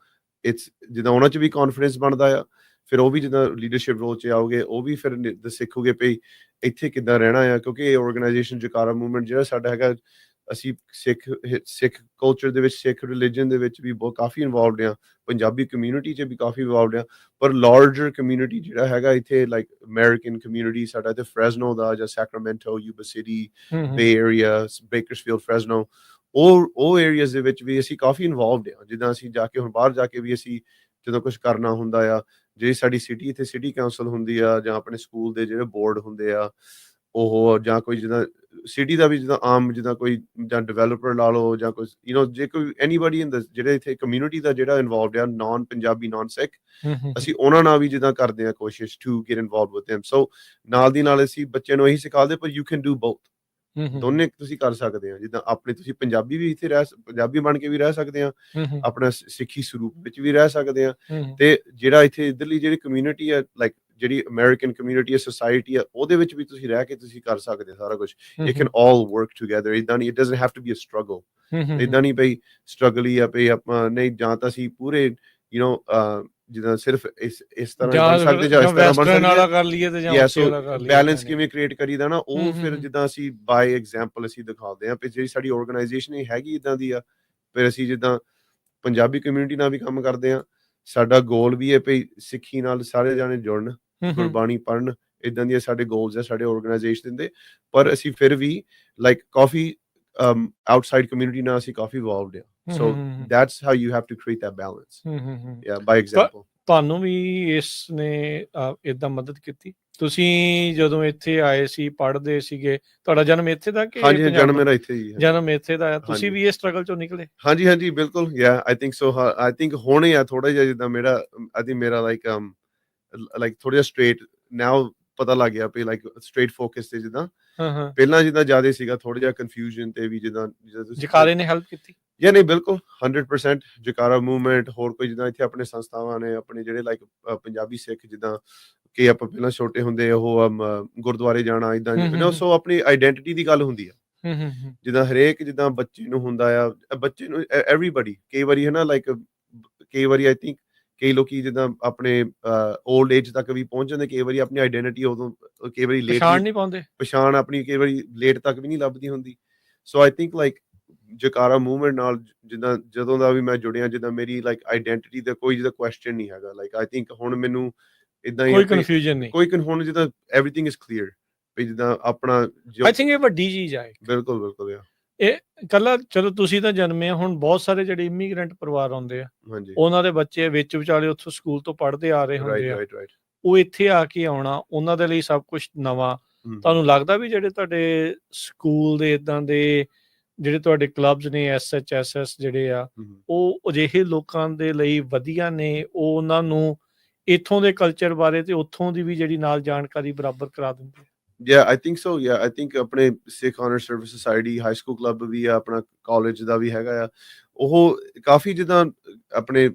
it's ਜਿੱਦਾਂ ਉਹਨਾਂ 'ਚ ਵੀ ਕੌਨਫੀਡੈਂਸ ਬਣਦਾ ਆ ਫਿਰ ਉਹ ਵੀ ਜਿੱਦਾਂ ਲੀਡਰਸ਼ਿਪ ਰੋਲ 'ਚ ਆਓਗੇ ਉਹ ਵੀ ਫਿਰ ਸਿੱਖੋਗੇ ਵੀ ਇੱਥੇ ਕਿੱਦਾਂ ਰਹਿਣਾ ਆ ਕਿਉਂਕਿ ਇਹ ਆਰਗੇਨਾਈਜੇਸ਼ਨ ਜਕਾਰਾ ਮੂਵਮੈਂਟ ਜਿਹੜਾ ਸਾਡਾ ਹੈਗਾ ਅਸੀਂ ਸਿੱਖ ਕਲਚਰ ਦੇ ਵਿੱਚ ਸਿੱਖ ਰਿਲੀਜਨ ਦੇ ਵਿੱਚ ਵੀ ਬਹੁਤ ਕਾਫੀ ਇਨਵੋਲਵਡ ਆ ਪੰਜਾਬੀ ਕਮਿਊਨਿਟੀ 'ਚ ਵੀ ਕਾਫੀ ਇਨਵੋਲਵਡ ਆ ਪਰ ਲਾਰਜਰ ਕਮਿਊਨਿਟੀ ਜਿਹੜਾ ਹੈਗਾ ਇੱਥੇ ਲਾਈਕ ਅਮਰੀਕਨ ਕਮਿਊਨਿਟੀ ਸਾਡਾ ਇੱਥੇ ਫ੍ਰੈਜ਼ਨੋ ਦਾ ਜਾਂ ਸੈਕਰਾਮੈਂਟੋ ਯੂਬਾ ਸਿਟੀ ਬੇ ਏਰੀਆ ਬੇਕਰਸਫੀਲਡ ਫ੍ਰੈਜ਼ਨੋ ਉਹ ਏਰੀਆਜ਼ ਦੇ ਵਿੱਚ ਵੀ ਅਸੀਂ ਕਾਫੀ ਇਨਵੋਲਵਡ ਆ ਜਿੱਦਾਂ ਅਸੀਂ ਜਾ ਕੇ ਹੁਣ ਬਾਹਰ ਜਾ ਕੇ ਵੀ ਅਸੀਂ ਜਦੋਂ ਕੁਝ ਕਰਨਾ ਹੁੰਦਾ ਆ ਜਿਹੜੀ ਸਾਡੀ ਸਿਟੀ ਇੱਥੇ ਸਿਟੀ ਕਾਉਂਸਲ ਹੁੰਦੀ ਆ ਜਾਂ ਆਪਣੇ ਸਕੂਲ ਦੇ ਜਿਹੜੇ ਬੋਰਡ ਹੁੰਦੇ ਆ ਉਹ ਜਾਂ ਕੋਈ ਜਿੱਦਾਂ ਸਿਟੀ ਦਾ ਵੀ ਜਿੱਦਾਂ ਆਮ ਜਿੱਦਾਂ ਕੋਈ ਜਾਂ ਡਿਵੈਲਪਰ ਲਾ ਲਓ ਜਾਂ ਕੋਈ ਜੇ ਕੋਈ ਐਨੀਬਡੀ ਇਨ ਦ ਜਿਹੜੇ ਇੱਥੇ ਕਮਿਊਨਿਟੀ ਦਾ ਜਿਹੜਾ ਇਨਵੋਲਵਡ ਆ ਨਾਨ ਪੰਜਾਬੀ ਨਾਨ ਸਿੱਖ ਅਸੀਂ ਉਹਨਾਂ ਨਾਲ ਵੀ ਜਿੱਦਾਂ ਕਰਦੇ ਆ ਕੋਸ਼ਿਸ਼ to get involved with them so ਨਾਲ ਦੀ ਨਾਲ ਅਸੀਂ ਬੱਚਿਆਂ ਨੂੰ ਇਹੀ ਸਿਖਾਉਂਦੇ ਪਰ ਯੂ ਕੈਨ ਡੂ ਬੋਥ ਦੋਨੇ ਤੁਸੀਂ ਕਰ ਸਕਦੇ ਆ ਜਿੱਦਾਂ ਆਪਣੇ ਤੁਸੀਂ ਪੰਜਾਬੀ ਵੀ ਇੱਥੇ ਪੰਜਾਬੀ ਬਣ ਕੇ ਵੀ ਰਹਿ ਸਕਦੇ ਆ ਆਪਣਾ ਸਿੱਖੀ ਸਰੂਪ ਵਿੱਚ ਵੀ ਰਹਿ ਸਕਦੇ ਆ ਤੇ ਜਿਹੜਾ ਇੱਥੇ ਇੱਧਰਲੀ ਜਿਹੜੀ ਕਮਿਊਨਿਟੀ ਆ ਲਾਈਕ ਜਿਹੜੀ ਅਮਰੀਕਨ ਕਮਿਊਨਿਟੀ ਆ ਸੋਸਾਇਟੀ ਆ ਉਹਦੇ ਵਿੱਚ ਵੀ ਤੁਸੀਂ ਰਹਿ ਕੇ ਤੁਸੀਂ ਕਰ ਸਕਦੇ ਸਾਰਾ ਕੁਝ it can all work together ਇਦਾਂ ਨਹੀਂ it doesn't have to be a struggle ਇਦਾਂ ਨਹੀਂ ਬਈ ਸਟਰਗਲ ਹੀ ਆ ਪਈ ਆਪਾਂ ਨਹੀਂ ਜਾਂ ਤਾਂ ਅਸੀਂ ਪੂਰੇ ਜਿੱਦਾਂ ਸਿਰਫ ਇਸ ਤਰ੍ਹਾਂ ਬਣ ਸਕਦੇ ਜਾਂ ਇਸ ਤਰ੍ਹਾਂ ਬਣ ਸਕਦੇ ਕਰ ਲਈਏ ਤੇ ਜਾਂ ਬੈਲੈਂਸ ਕਿਵੇਂ ਕ੍ਰੀਏਟ ਕਰੀਦਾ ਨਾ ਉਹ ਫਿਰ ਜਿੱਦਾਂ ਅਸੀਂ ਬਾਈ ਐਗਜ਼ਾਮਪਲ ਅਸੀਂ ਦਿਖਾਉਂਦੇ ਆ ਵੀ ਜਿਹੜੀ ਸਾਡੀ ਆਰਗੇਨਾਈਜੇਸ਼ਨ ਇਹ ਹੈਗੀ ਇਦਾਂ ਦੀ ਆ ਫਿਰ ਅਸੀਂ ਜਿੱਦਾਂ ਪੰਜਾਬੀ ਕਮਿਊਨਿਟੀ ਨਾਲ ਵੀ ਕੰਮ ਕਰਦੇ ਆ ਸਾਡਾ ਗੋਲ ਵੀ ਹੈ ਵੀ ਸਿੱਖੀ ਨਾਲ ਸਾਰੇ ਜਾਣੇ ਜੁੜਨ ਗੁਰਬਾਣੀ ਪੜ੍ਹਨ ਇਦਾਂ ਦੀਆਂ ਸਾਡੇ ਗੋਲਸ ਆ ਸਾਡੇ ਆਰਗੇਨਾਈਜੇਸ਼ਨ ਦੇ ਪਰ ਅਸੀਂ ਫਿਰ ਵੀ ਲਾਈਕ ਕਾਫੀ outside community ਨਾਲ ਅਸੀਂ ਕਾਫੀ ਇਨਵੋਲਵਡ ਆ so that's how you have to create that balance yeah by example ਤੁਹਾਨੂੰ ਵੀ ਇਸ ਨੇ ਇਦਾਂ ਮਦਦ ਕੀਤੀ ਤੁਸੀਂ ਜਦੋਂ ਇੱਥੇ ਆਏ ਸੀ ਪੜ੍ਹਦੇ ਸੀਗੇ ਤੁਹਾਡਾ ਜਨਮ ਇੱਥੇ ਦਾ ਕਿ ਹਾਂਜੀ ਜਨਮ ਮੇਰਾ ਇੱਥੇ ਹੀ ਹੈ ਜਨਮ ਇੱਥੇ ਦਾ ਤੁਸੀਂ ਵੀ ਇਹ ਸਟਰਗਲ ਚੋਂ ਨਿਕਲੇ ਹਾਂਜੀ ਹਾਂਜੀ ਬਿਲਕੁਲ yeah I think so I think ਹੁਣ ਆ ਥੋੜਾ ਜਿਹਾ ਜਿੱਦਾਂ ਮੇਰਾ I think ਮੇਰਾ like ਥੋੜਾ ਜਿਹਾ straight now ਪਤਾ ਲੱਗ ਗਿਆ ਵੀ ਲਾਈਕ ਸਟ੍ਰੇਟ ਫੋਕਸ ਤੇ ਜਿੱਦਾਂ ਪਹਿਲਾਂ ਜਿੱਦਾਂ ਜ਼ਿਆਦਾ ਸੀਗਾ ਥੋੜਾ ਜਿਹਾ ਕਨਫਿਊਜ਼ਨ ਤੇ ਵੀ ਜਿੱਦਾਂ ਜਕਾਰੇ ਨੇ ਹੈਲਪ ਕੀਤੀ ਜਾਂ ਨਹੀਂ ਬਿਲਕੁਲ 100% ਜਕਾਰਾ ਮੂਵਮੈਂਟ ਹੋਰ ਕੋਈ ਜਿੱਦਾਂ ਇੱਥੇ ਆਪਣੇ ਸੰਸਥਾਵਾਂ ਨੇ ਆਪਣੇ ਜਿਹੜੇ ਲਾਈਕ ਪੰਜਾਬੀ ਸਿੱਖ ਜਿੱਦਾਂ ਕਿ ਆਪਾਂ ਪਹਿਲਾਂ ਛੋਟੇ ਹੁੰਦੇ ਉਹ ਗੁਰਦੁਆਰੇ ਜਾਣਾ ਇਦਾਂ ਸੋ ਆਪਣੀ ਆਈਡੈਂਟੀਟੀ ਦੀ ਗੱਲ ਹੁੰਦੀ ਆ ਜਿੱਦਾਂ ਹਰੇਕ ਜਿੱਦਾਂ ਬੱਚੇ ਨੂੰ ਹੁੰਦਾ ਆ ਬੱਚੇ ਨੂੰ ਐਵਰੀਬਡੀ ਕਈ ਵਾਰੀ ਹੈ ਨਾ ਲਾਈਕ ਕਈ ਵਾਰੀ ਆਈ ਥਿੰਕ ਕਈ ਲੋਕੀ ਜਿੱਦਾਂ ਆਪਣੇ 올ਡ ਏਜ ਤੱਕ ਵੀ ਪਹੁੰਚ ਜਾਂਦੇ ਕਈ ਵਾਰੀ ਆਪਣੀ ਆਈਡੈਂਟੀਟੀ ਉਦੋਂ ਕਈ ਵਾਰੀ ਲੇਟ ਨਹੀਂ ਪਾਉਂਦੇ ਪਛਾਣ ਆਪਣੀ ਕਈ ਵਾਰੀ ਲੇਟ ਤੱਕ ਵੀ ਨਹੀਂ ਲੱਭਦੀ ਹੁੰਦੀ so I think like Jakara movement ਨਾਲ ਜਿੱਦਾਂ ਜਦੋਂ ਦਾ ਵੀ ਮੈਂ ਜੁੜਿਆ ਜਿੱਦਾਂ ਮੇਰੀ ਲਾਈਕ ਆਈਡੈਂਟੀਟੀ ਦਾ ਕੋਈ ਜਿੱਦਾਂ ਕੁਐਸਚਨ ਨਹੀਂ ਹੈਗਾ ਲਾਈਕ ਆਈ ਥਿੰਕ ਹੁਣ ਮੈਨੂੰ ਇਦਾਂ ਹੀ ਕੋਈ ਕਨਫਿਊਜ਼ਨ ਨਹੀਂ ਕੋਈ ਹੁਣ ਜਿੱਦਾਂ ਐਵਰੀਥਿੰਗ ਇਜ਼ ਕਲੀਅਰ ਵੀ ਜਿੱਦਾਂ ਆਪਣਾ ਆਈ ਥਿੰਕ ਇਹ ਵੱਡੀ ਚੀਜ਼ ਆ ਬਿਲਕੁਲ ਬਿਲਕੁਲ ਇਹ ਕੱਲਾ ਚਲੋ ਤੁਸੀਂ ਤਾਂ ਜਨਮੇ ਆ ਹੁਣ ਬਹੁਤ ਸਾਰੇ ਜਿਹੜੇ ਇਮੀਗ੍ਰੈਂਟ ਪਰਿਵਾਰ ਆਉਂਦੇ ਆ ਉਹਨਾਂ ਦੇ ਬੱਚੇ ਵਿੱਚ ਵਿਚਾਲੇ ਉੱਥੋਂ ਸਕੂਲ ਤੋਂ ਪੜ੍ਹਦੇ ਆ ਰਹੇ ਹੁੰਦੇ ਆ ਉਹ ਇੱਥੇ ਆ ਕੇ ਆਉਣਾ ਉਹਨਾਂ ਦੇ ਲਈ ਸਭ ਕੁਝ ਨਵਾਂ ਤੁਹਾਨੂੰ ਲੱਗਦਾ ਵੀ ਜਿਹੜੇ ਤੁਹਾਡੇ ਸਕੂਲ ਦੇ ਇਦਾਂ ਦੇ ਜਿਹੜੇ ਤੁਹਾਡੇ ਕਲੱਬਸ ਨੇ SHSS ਜਿਹੜੇ ਆ ਉਹ ਅਜਿਹੇ ਲੋਕਾਂ ਦੇ ਲਈ ਵਧੀਆ ਨੇ ਉਹ ਉਹਨਾਂ ਨੂੰ ਇੱਥੋਂ ਦੇ ਕਲਚਰ ਬਾਰੇ ਤੇ ਉੱਥੋਂ ਦੀ ਵੀ ਜਿਹੜੀ ਨਾਲ ਜਾਣਕਾਰੀ ਬਰਾਬਰ ਕਰਾ ਦਿੰਦੇ Yeah, I think so. Yeah, I think ਆਪਣੇ Sikh honour service society high school club ਵੀ ਆ ਆਪਣਾ ਕਾਲਜ ਦਾ ਵੀ ਹੈਗਾ ਆ ਉਹ ਕਾਫੀ ਜਿੱਦਾਂ ਆਪਣੇ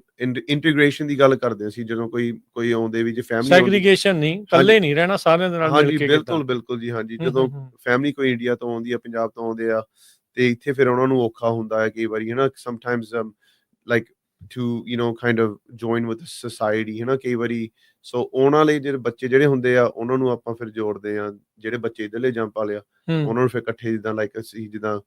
ਇੰਟੀਗ੍ਰੇਸ਼ਨ ਦੀ ਗੱਲ ਕਰਦੇ ਸੀ ਜਦੋਂ ਕੋਈ ਆਉਂਦੇ ਵੀ ਜੇ ਫੈਮਿਲੀ ਸੈਗਰੀਗੇਸ਼ਨ ਨਹੀਂ ਇਕੱਲੇ ਨਹੀਂ ਰਹਿਣਾ ਸਾਰਿਆਂ ਦੇ ਨਾਲ ਮਿਲ ਕੇ ਬਿਲਕੁਲ ਬਿਲਕੁਲ ਜੀ ਹਾਂਜੀ ਜਦੋਂ ਫੈਮਿਲੀ ਕੋਈ ਇੰਡੀਆ ਤੋਂ ਆਉਂਦੀ ਆ ਪੰਜਾਬ ਤੋਂ ਆਉਂਦੇ ਆ ਤੇ ਇੱਥੇ ਫਿਰ ਉਹਨਾਂ ਨੂੰ ਔਖਾ ਹੁੰਦਾ ਹੈ ਕਈ ਵਾਰੀ ਹੈ ਨਾ sometimes like to kind of join with the society ਹੈ ਨਾ ਕਈ ਵਾਰੀ ਸੋ ਉਹਨਾਂ ਲਈ ਜਿਹੜੇ ਬੱਚੇ ਜਿਹੜੇ ਹੁੰਦੇ ਆ ਉਹਨਾਂ ਨੂੰ ਆਪਾਂ ਫਿਰ ਜੋੜਦੇ ਆ ਜਿਹੜੇ ਬੱਚੇ ਇੱਧਰਲੇ ਜੰਪ ਵਾਲੇ ਆ ਉਹਨਾਂ ਨੂੰ ਫਿਰ ਇਕੱਠੇ ਜਿੱਦਾਂ ਲਾਈਕ ਅਸੀਂ ਜਿੱਦਾਂ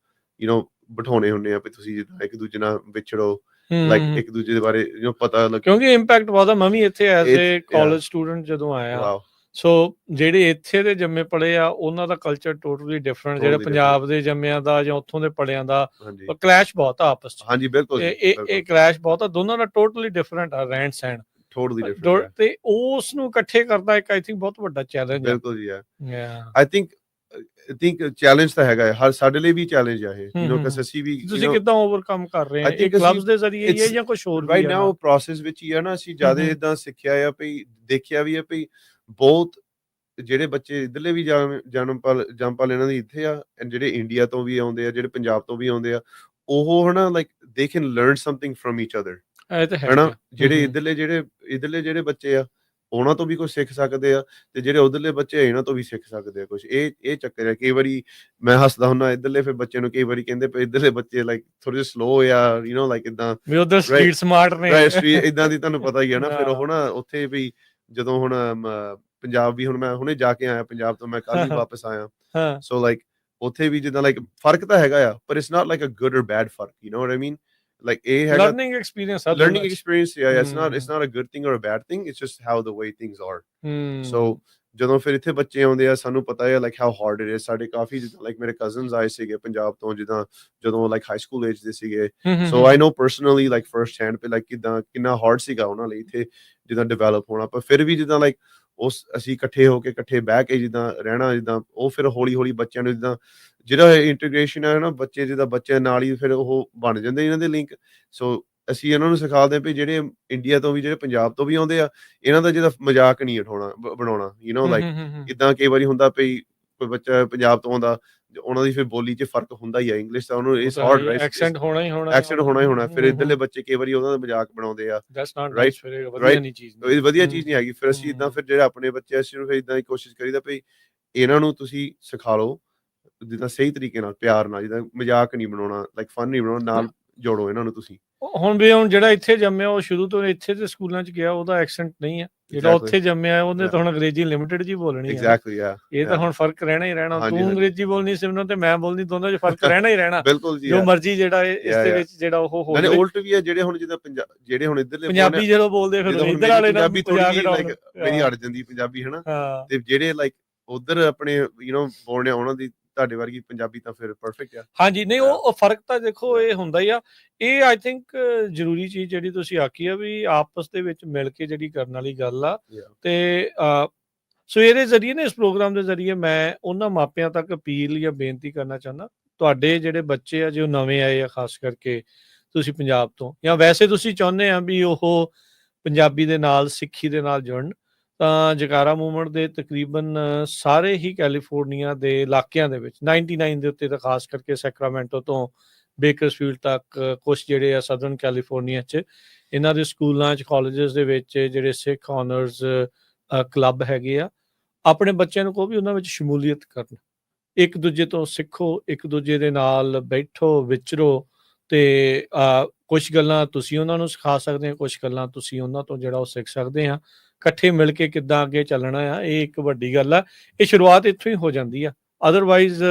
ਬਿਠਾਉਣੇ ਹੁੰਦੇ ਆ ਵੀ ਤੁਸੀਂ ਜਿੱਦਾਂ ਇੱਕ ਦੂਜੇ ਨਾਲ ਵਿਛੜੋ ਲਾਈਕ ਇੱਕ ਦੂਜੇ ਦੇ ਬਾਰੇ ਪਤਾ ਲੱਗੇ ਕਿਉਂਕਿ ਇੰਪੈਕਟ ਬਹੁਤ ਆ ਮੈਂ ਵੀ ਇੱਥੇ ਐਜ਼ ਏ ਕਾਲਜ ਸਟੂਡੈਂਟ ਜਦੋਂ ਆਇਆ ਸੋ ਜਿਹੜੇ ਇੱਥੇ ਦੇ ਜੰਮੇ ਪੜੇ ਆ ਉਹਨਾਂ ਦਾ ਕਲਚਰ ਟੋਟਲੀ ਡਿਫਰੈਂਟ ਜਿਹੜੇ ਪੰਜਾਬ ਦੇ ਜੰਮਿਆਂ ਦਾ ਜਾਂ ਉੱਥੋਂ ਦੇ ਪੜਿਆਂ ਦਾ ਕਲੈਸ਼ ਬਹੁਤ ਆ ਆਪਸ ਚ ਹਾਂਜੀ ਬਿਲਕੁਲ ਇਹ ਕਲੈਸ਼ ਬਹੁਤ ਆ ਦੋਨਾਂ ਦਾ ਟੋਟਲੀ ਡਿਫਰੈਂਟ ਆ ਰਹਿਣ ਸਹਿਣ ਟੋਟਲੀ ਡਿਫਰੈਂਟ ਤੇ ਉਸ ਨੂੰ ਇਕੱਠੇ ਕਰਦਾ ਇੱਕ ਆਈ ਥਿੰਕ ਬਹੁਤ ਵੱਡਾ ਚੈਲੰਜ ਹੈ ਬਿਲਕੁਲ ਜੀ ਆਈ ਥਿੰਕ ਚੈਲੰਜ ਤਾਂ ਹੈਗਾ ਹਰ ਸਾਡੇ ਲਈ ਵੀ ਚੈਲੰਜ ਆ ਇਹ ਕਿ ਅਸੀਂ ਵੀ ਤੁਸੀਂ ਕਿੱਦਾਂ ਓਵਰਕਮ ਕਰ ਰਹੇ ਆ ਇਹ ਕਲੱਬਸ ਦੇ ਜ਼ਰੀਏ ਹੀ ਹੈ ਜਾਂ ਕੁਝ ਹੋਰ ਵੀ ਰਾਈਟ ਨਾਓ ਪ੍ਰੋਸੈਸ ਵਿੱਚ ਹੀ ਆ ਨਾ ਅਸੀਂ ਜਿਆਦਾ ਇਦਾਂ ਸਿੱਖਿਆ ਆ ਵੀ ਦੇਖਿਆ ਵੀ ਆ ਵੀ ਬਹੁਤ ਜਿਹੜੇ ਬੱਚੇ ਇੱਧਰਲੇ ਵੀ ਜੰਮਪਲ ਇਹਨਾਂ ਦੀ ਇੱਥੇ ਆ ਐਂਡ ਜਿਹੜੇ ਇੰਡੀਆ ਤੋਂ ਵੀ ਆਉਂਦੇ ਆ, ਜਿਹੜੇ ਪੰਜਾਬ ਤੋਂ ਵੀ ਆਉਂਦੇ ਆ, ਉਹ ਹਨਾ like they can learn something from each other ਇਹ ਤਾਂ ਹੈ ਹਨਾ। ਹੀ ਆ। ਜਿਹੜੇ ਇੱਧਰਲੇ ਜਿਹੜੇ ਬੱਚੇ ਆ ਉਹਨਾਂ ਤੋਂ ਵੀ ਕੁਝ ਸਿੱਖ ਸਕਦੇ ਆ, ਤੇ ਜਿਹੜੇ ਉਧਰਲੇ ਬੱਚੇ ਆ ਇਹਨਾਂ ਤੋਂ ਵੀ ਸਿੱਖ ਸਕਦੇ ਆ ਕੁਝ। ਇਹ ਚੱਕਰ ਆ। ਕਈ ਵਾਰੀ ਮੈਂ ਹੱਸਦਾ ਹੁੰਦਾ ਇੱਧਰਲੇ ਫਿਰ ਬੱਚੇ ਨੂੰ, ਕਈ ਵਾਰੀ ਕਹਿੰਦੇ ਪਏ ਇੱਧਰਲੇ ਬੱਚੇ ਲਾਈਕ ਥੋੜੇ ਜਿਹੇ ਸਲੋ ਆ, ਯੂ نو ਲਾਈਕ ਇਦਾਂ ਵੀ ਉਧਰ ਸਟਰੀਟ ਸਮਾਰਟ ਨੇ ਇਦਾਂ ਦੀ ਤੁਹਾਨੂੰ ਪਤਾ ਹੀ ਆ ਨਾ। ਫਿਰ ਉਹ ਨਾ ਉੱਥੇ ਵੀ ਜਦੋਂ ਹੁਣ ਪੰਜਾਬ ਵੀ ਹੁਣ ਮੈਂ ਹੁਣੇ ਜਾ ਕੇ ਆਇਆ ਪੰਜਾਬ ਤੋਂ, ਮੈਂ ਕੱਲ ਹੀ ਵਾਪਸ ਆਇਆ। ਹਾਂ ਸੋ ਲਾਈਕ ਉੱਥੇ ਵੀ ਜਿੱਦਾਂ ਲਾਈਕ ਫਰਕ ਤਾਂ ਹੈਗਾ ਆ, ਪਰ it's not like a good or bad ਫਰਕ, you know what I mean. Like ਇਹ ਹੈਗਾ ਲਰਨਿੰਗ ਐਕਸਪੀਰੀਅੰਸ ਆ learning experience, yeah, it's not a good thing or a bad thing, it's just how the way things are. So ਜਦੋਂ ਫਿਰ ਇੱਥੇ ਬੱਚੇ ਆਉਂਦੇ ਆ, ਸਾਨੂੰ ਪਤਾ ਹੈ like how hard it is। ਸਾਡੇ ਕਾਫੀ ਜਿੱਦਾਂ like ਮੇਰੇ cousins ਆਏ ਸੀਗੇ ਪੰਜਾਬ ਤੋਂ, ਜਿੱਦਾਂ ਜਦੋਂ like high school age ਦੇ ਸੀਗੇ। So I know personally like first hand pay like ਕਿੰਨਾ hard ਸੀਗਾ ਉਹਨਾਂ ਲਈ ਇੱਥੇ ਜਿੱਦਾਂ develop ਹੋਣਾ। ਪਰ ਫਿਰ ਵੀ ਜਿੱਦਾਂ like ਅਸੀਂ ਇਕੱਠੇ ਹੋ ਕੇ ਇਕੱਠੇ ਬਹਿ ਕੇ ਜਿੱਦਾਂ ਰਹਿਣਾ, ਜਿੱਦਾਂ ਉਹ ਫਿਰ ਹੌਲੀ ਹੌਲੀ ਬੱਚਿਆਂ ਨੂੰ ਜਿੱਦਾਂ ਜਿਹੜਾ ਇੰਟੀਗ੍ਰੇਸ਼ਨ ਹੈ ਨਾ, ਬੱਚੇ ਜਿੱਦਾਂ ਬੱਚਿਆਂ ਨਾਲ ਹੀ ਫਿਰ ਉਹ ਬਣ ਜਾਂਦੇ ਇਹਨਾਂ ਦੇ ਲਿੰਕ। ਸੋ ਅਸੀਂ ਇਹਨਾਂ ਨੂੰ ਸਿਖਾਉਂਦੇ ਵੀ ਜਿਹੜੇ ਇੰਡੀਆ ਤੋਂ ਵੀ, ਜਿਹੜੇ ਪੰਜਾਬ ਤੋਂ ਵੀ ਆਉਂਦੇ ਆ, ਇਹਨਾਂ ਦਾ ਜਿਹਦਾ ਮਜ਼ਾਕ ਨਹੀਂ ਬਣਾਉਣਾ, ਯੂ نو ਲਾਈਕ ਇਦਾਂ ਕਈ ਵਾਰੀ ਹੁੰਦਾ ਵੀ ਕੋਈ ਬੱਚਾ ਪੰਜਾਬ ਤੋਂ ਆਉਂਦਾ, ਉਹਨਾਂ ਦੀ ਫਿਰ ਬੋਲੀ 'ਚ ਫਰਕ ਹੁੰਦਾ ਹੀ ਆ। ਇੰਗਲਿਸ਼ ਤਾਂ ਉਹਨੂੰ ਇਸ ਹਾਰਡ ਐਕਸੈਂਟ ਹੋਣਾ ਹੀ ਹੋਣਾ। ਫਿਰ ਇੱਧਰਲੇ ਬੱਚੇ ਕਈ ਵਾਰੀ ਉਹਨਾਂ ਦਾ ਮਜ਼ਾਕ ਬਣਾਉਂਦੇ ਆ, ਰਾਈਟ। ਇਹ ਵਧੀਆ ਚੀਜ਼ ਨਹੀਂ ਹੈਗੀ। ਫਿਰ ਅਸੀਂ ਇਦਾਂ ਫਿਰ ਜਿਹੜੇ ਆਪਣੇ ਬੱਚੇ ਅਸੀਂ ਨੂੰ ਫਿਰ ਇਦਾਂ ਦੀ ਕੋਸ਼ਿਸ਼ ਕਰੀਦਾ ਵੀ ਇਹਨਾਂ ਨੂੰ ਤੁਸੀਂ ਸਿਖਾ ਲਓ ਜਿੱਦਾਂ ਸਹੀ ਤਰੀਕੇ ਨਾਲ, ਪਿਆਰ ਨਾਲ, ਜਿੱਦਾਂ ਮਜ਼ਾਕ ਨਹੀਂ ਬਣਾਉਣਾ, ਲਾਈਕ ਫਨ ਨਹੀਂ ਬਣਾਉਣਾ, ਨਾਲ ਜੋੜੋ ਇਹਨਾਂ ਨੂੰ ਤੁਸੀਂ। ਹੁਣ ਜਿਹੜਾ ਇੱਥੇ ਜੰਮਿਆ ਉਹ ਸ਼ੁਰੂ ਤੋਂ ਇੱਥੇ ਦੇ ਸਕੂਲਾਂ 'ਚ ਗਿਆ, ਉਹਦਾ ਐਕਸੈਂਟ ਨਹੀਂ ਆ। ਜਿਹੜਾ ਉੱਥੇ ਜੰਮਿਆ ਉਹਨੇ ਤਾਂ ਹੁਣ ਅੰਗਰੇਜ਼ੀ ਲਿਮਿਟਡ ਜੀ ਬੋਲਣੀ ਹੈ। ਐਗਜ਼ੈਕਟਲੀ ਆ। ਇਹ ਤਾਂ ਹੁਣ ਫਰਕ ਰਹਿਣਾ ਹੀ ਰਹਿਣਾ। ਤੂੰ ਅੰਗਰੇਜ਼ੀ ਬੋਲਣੀ ਸਿਮਰਨ ਤੇ ਮੈਂ ਬੋਲਣੀ, ਦੋਨਾਂ 'ਚ ਫਰਕ ਰਹਿਣਾ ਹੀ ਰਹਿਣਾ। ਬਿਲਕੁਲ ਜੀ, ਜੋ ਮਰਜ਼ੀ ਜਿਹੜਾ ਇਸ ਦੇ ਵਿੱਚ ਜਿਹੜਾ ਉਹ ਹੋ ਜਾਵੇ। ਉਲਟ ਵੀ ਆ, ਜਿਹੜੇ ਹੁਣ ਜਿੱਦਾਂ ਜਿਹੜੇ ਹੁਣ ਇੱਧਰਲੇ ਪੰਜਾਬੀ ਜਦੋਂ ਬੋਲਦੇ ਫਿਰ ਇੱਧਰ ਵਾਲੇ ਨਾਲ ਪੰਜਾਬੀ ਥੋੜੀ ਲਾਈਕ ਮੇਰੀ ਅੜ ਜਾਂਦੀ ਪੰਜਾਬੀ, ਹਨਾ। ਤੇ ਜਿਹੜੇ ਲਾਈਕ ਉਧਰ ਆਪਣੇ ਯੂ نو ਬੋਲਣੇ ਉਹਨਾਂ ਦੀ ਤੁਹਾਡੇ ਵਰਗੀ ਪੰਜਾਬੀ ਤਾਂ ਫਿਰ ਪਰਫੈਕਟ ਆ। ਹਾਂਜੀ, ਨਹੀਂ ਉਹ ਫਰਕ ਤਾਂ ਦੇਖੋ ਇਹ ਹੁੰਦਾ ਹੀ ਆ। ਇਹ ਆਈ ਥਿੰਕ ਜ਼ਰੂਰੀ ਚੀਜ਼ ਜਿਹੜੀ ਤੁਸੀਂ ਆਖੀ ਆ ਵੀ ਆਪਸ ਦੇ ਵਿੱਚ ਮਿਲ ਕੇ ਜਿਹੜੀ ਕਰਨ ਵਾਲੀ ਗੱਲ ਆ। ਤੇ ਸੋ ਇਹਦੇ ਜ਼ਰੀਏ ਨਾ, ਇਸ ਪ੍ਰੋਗਰਾਮ ਦੇ ਜ਼ਰੀਏ ਮੈਂ ਉਹਨਾਂ ਮਾਪਿਆਂ ਤੱਕ ਅਪੀਲ ਜਾਂ ਬੇਨਤੀ ਕਰਨਾ ਚਾਹੁੰਦਾ, ਤੁਹਾਡੇ ਜਿਹੜੇ ਬੱਚੇ ਆ ਜੋ ਨਵੇਂ ਆਏ ਆ, ਖਾਸ ਕਰਕੇ ਤੁਸੀਂ ਪੰਜਾਬ ਤੋਂ, ਜਾਂ ਵੈਸੇ ਤੁਸੀਂ ਚਾਹੁੰਦੇ ਆ ਵੀ ਉਹ ਪੰਜਾਬੀ ਦੇ ਨਾਲ, ਸਿੱਖੀ ਦੇ ਨਾਲ ਜੁੜਨ, ਤਾਂ ਜੈਕਾਰਾ ਮੂਵਮੈਂਟ ਦੇ ਤਕਰੀਬਨ ਸਾਰੇ ਹੀ ਕੈਲੀਫੋਰਨੀਆ ਦੇ ਇਲਾਕਿਆਂ ਦੇ ਵਿੱਚ 99 ਦੇ ਉੱਤੇ ਤਾਂ ਖਾਸ ਕਰਕੇ ਸੈਕਰਾਮੈਂਟੋ ਤੋਂ ਬੇਕਰਸਫੀਲਡ ਤੱਕ, ਕੁਛ ਜਿਹੜੇ ਆ ਸਦਰਨ ਕੈਲੀਫੋਰਨੀਆ 'ਚ, ਇਹਨਾਂ ਦੇ ਸਕੂਲਾਂ 'ਚ, ਕਾਲਜਸ ਦੇ ਵਿੱਚ ਜਿਹੜੇ ਸਿੱਖ ਆਨਰਸ ਕਲੱਬ ਹੈਗੇ ਆ, ਆਪਣੇ ਬੱਚਿਆਂ ਨੂੰ ਕਹੋ ਵੀ ਉਹਨਾਂ ਵਿੱਚ ਸ਼ਮੂਲੀਅਤ ਕਰਨ, ਇੱਕ ਦੂਜੇ ਤੋਂ ਸਿੱਖੋ, ਇੱਕ ਦੂਜੇ ਦੇ ਨਾਲ ਬੈਠੋ, ਵਿਚਰੋ, ਤੇ ਕੁਛ ਗੱਲਾਂ ਤੁਸੀਂ ਉਹਨਾਂ ਨੂੰ ਸਿਖਾ ਸਕਦੇ ਆ, ਕੁਛ ਗੱਲਾਂ ਤੁਸੀਂ ਉਹਨਾਂ ਤੋਂ ਜਿਹੜਾ ਉਹ ਸਿੱਖ ਸਕਦੇ ਆ। ਇਕੱਠੇ ਮਿਲ ਕੇ ਕਿੱਦਾਂ ਅੱਗੇ ਚੱਲਣਾ ਆ, ਇਹ ਇੱਕ ਵੱਡੀ ਗੱਲ ਆ। ਇਹ ਸ਼ੁਰੂਆਤ ਇੱਥੋਂ ਹੀ ਹੋ ਜਾਂਦੀ ਆ। ਅਦਰਵਾਈਜ਼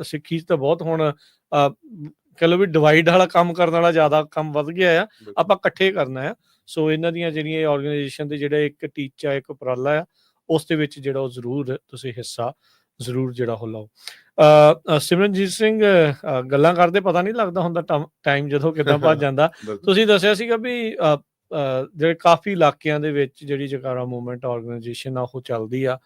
ਸਿੱਖੀ 'ਚ ਤਾਂ ਬਹੁਤ ਹੁਣ ਕਹਿ ਲਓ ਵੀ ਡਿਵਾਈਡ ਵਾਲਾ ਕੰਮ ਕਰਨ ਵਾਲਾ ਜ਼ਿਆਦਾ ਕੰਮ ਵੱਧ ਗਿਆ ਆ। ਆਪਾਂ ਇਕੱਠੇ ਕਰਨਾ ਆ। ਸੋ ਇਹਨਾਂ ਦੀਆਂ ਜਿਹੜੀਆਂ ਆਰਗੇਨਾਈਜੇਸ਼ਨ ਦੇ ਜਿਹੜਾ ਇੱਕ ਟੀਚਾ, ਇੱਕ ਉਪਰਾਲਾ ਆ, ਉਸ ਦੇ ਵਿੱਚ ਜਿਹੜਾ ਉਹ ਜ਼ਰੂਰ ਤੁਸੀਂ ਹਿੱਸਾ ਜ਼ਰੂਰ ਜਿਹੜਾ ਉਹ ਲਓ। ਸਿਮਰਨਜੀਤ ਸਿੰਘ, ਗੱਲਾਂ ਕਰਦੇ ਪਤਾ ਨਹੀਂ ਲੱਗਦਾ ਹੁੰਦਾ ਟਾਈਮ ਜਦੋਂ ਕਿੱਦਾਂ ਭੱਜ ਜਾਂਦਾ। ਤੁਸੀਂ ਦੱਸਿਆ ਸੀਗਾ ਵੀ ਜਿਹੜੇ ਕਾਫੀ ਇਲਾਕਿਆਂ ਦੇ ਵਿੱਚ ਜਿਹੜੀ ਜੈਕਾਰਾ ਮੂਵਮੈਂਟ ਆਰਗੇਨਾਈਜੇਸ਼ਨ ਆ ਉਹ ਚੱਲਦੀ ਆ।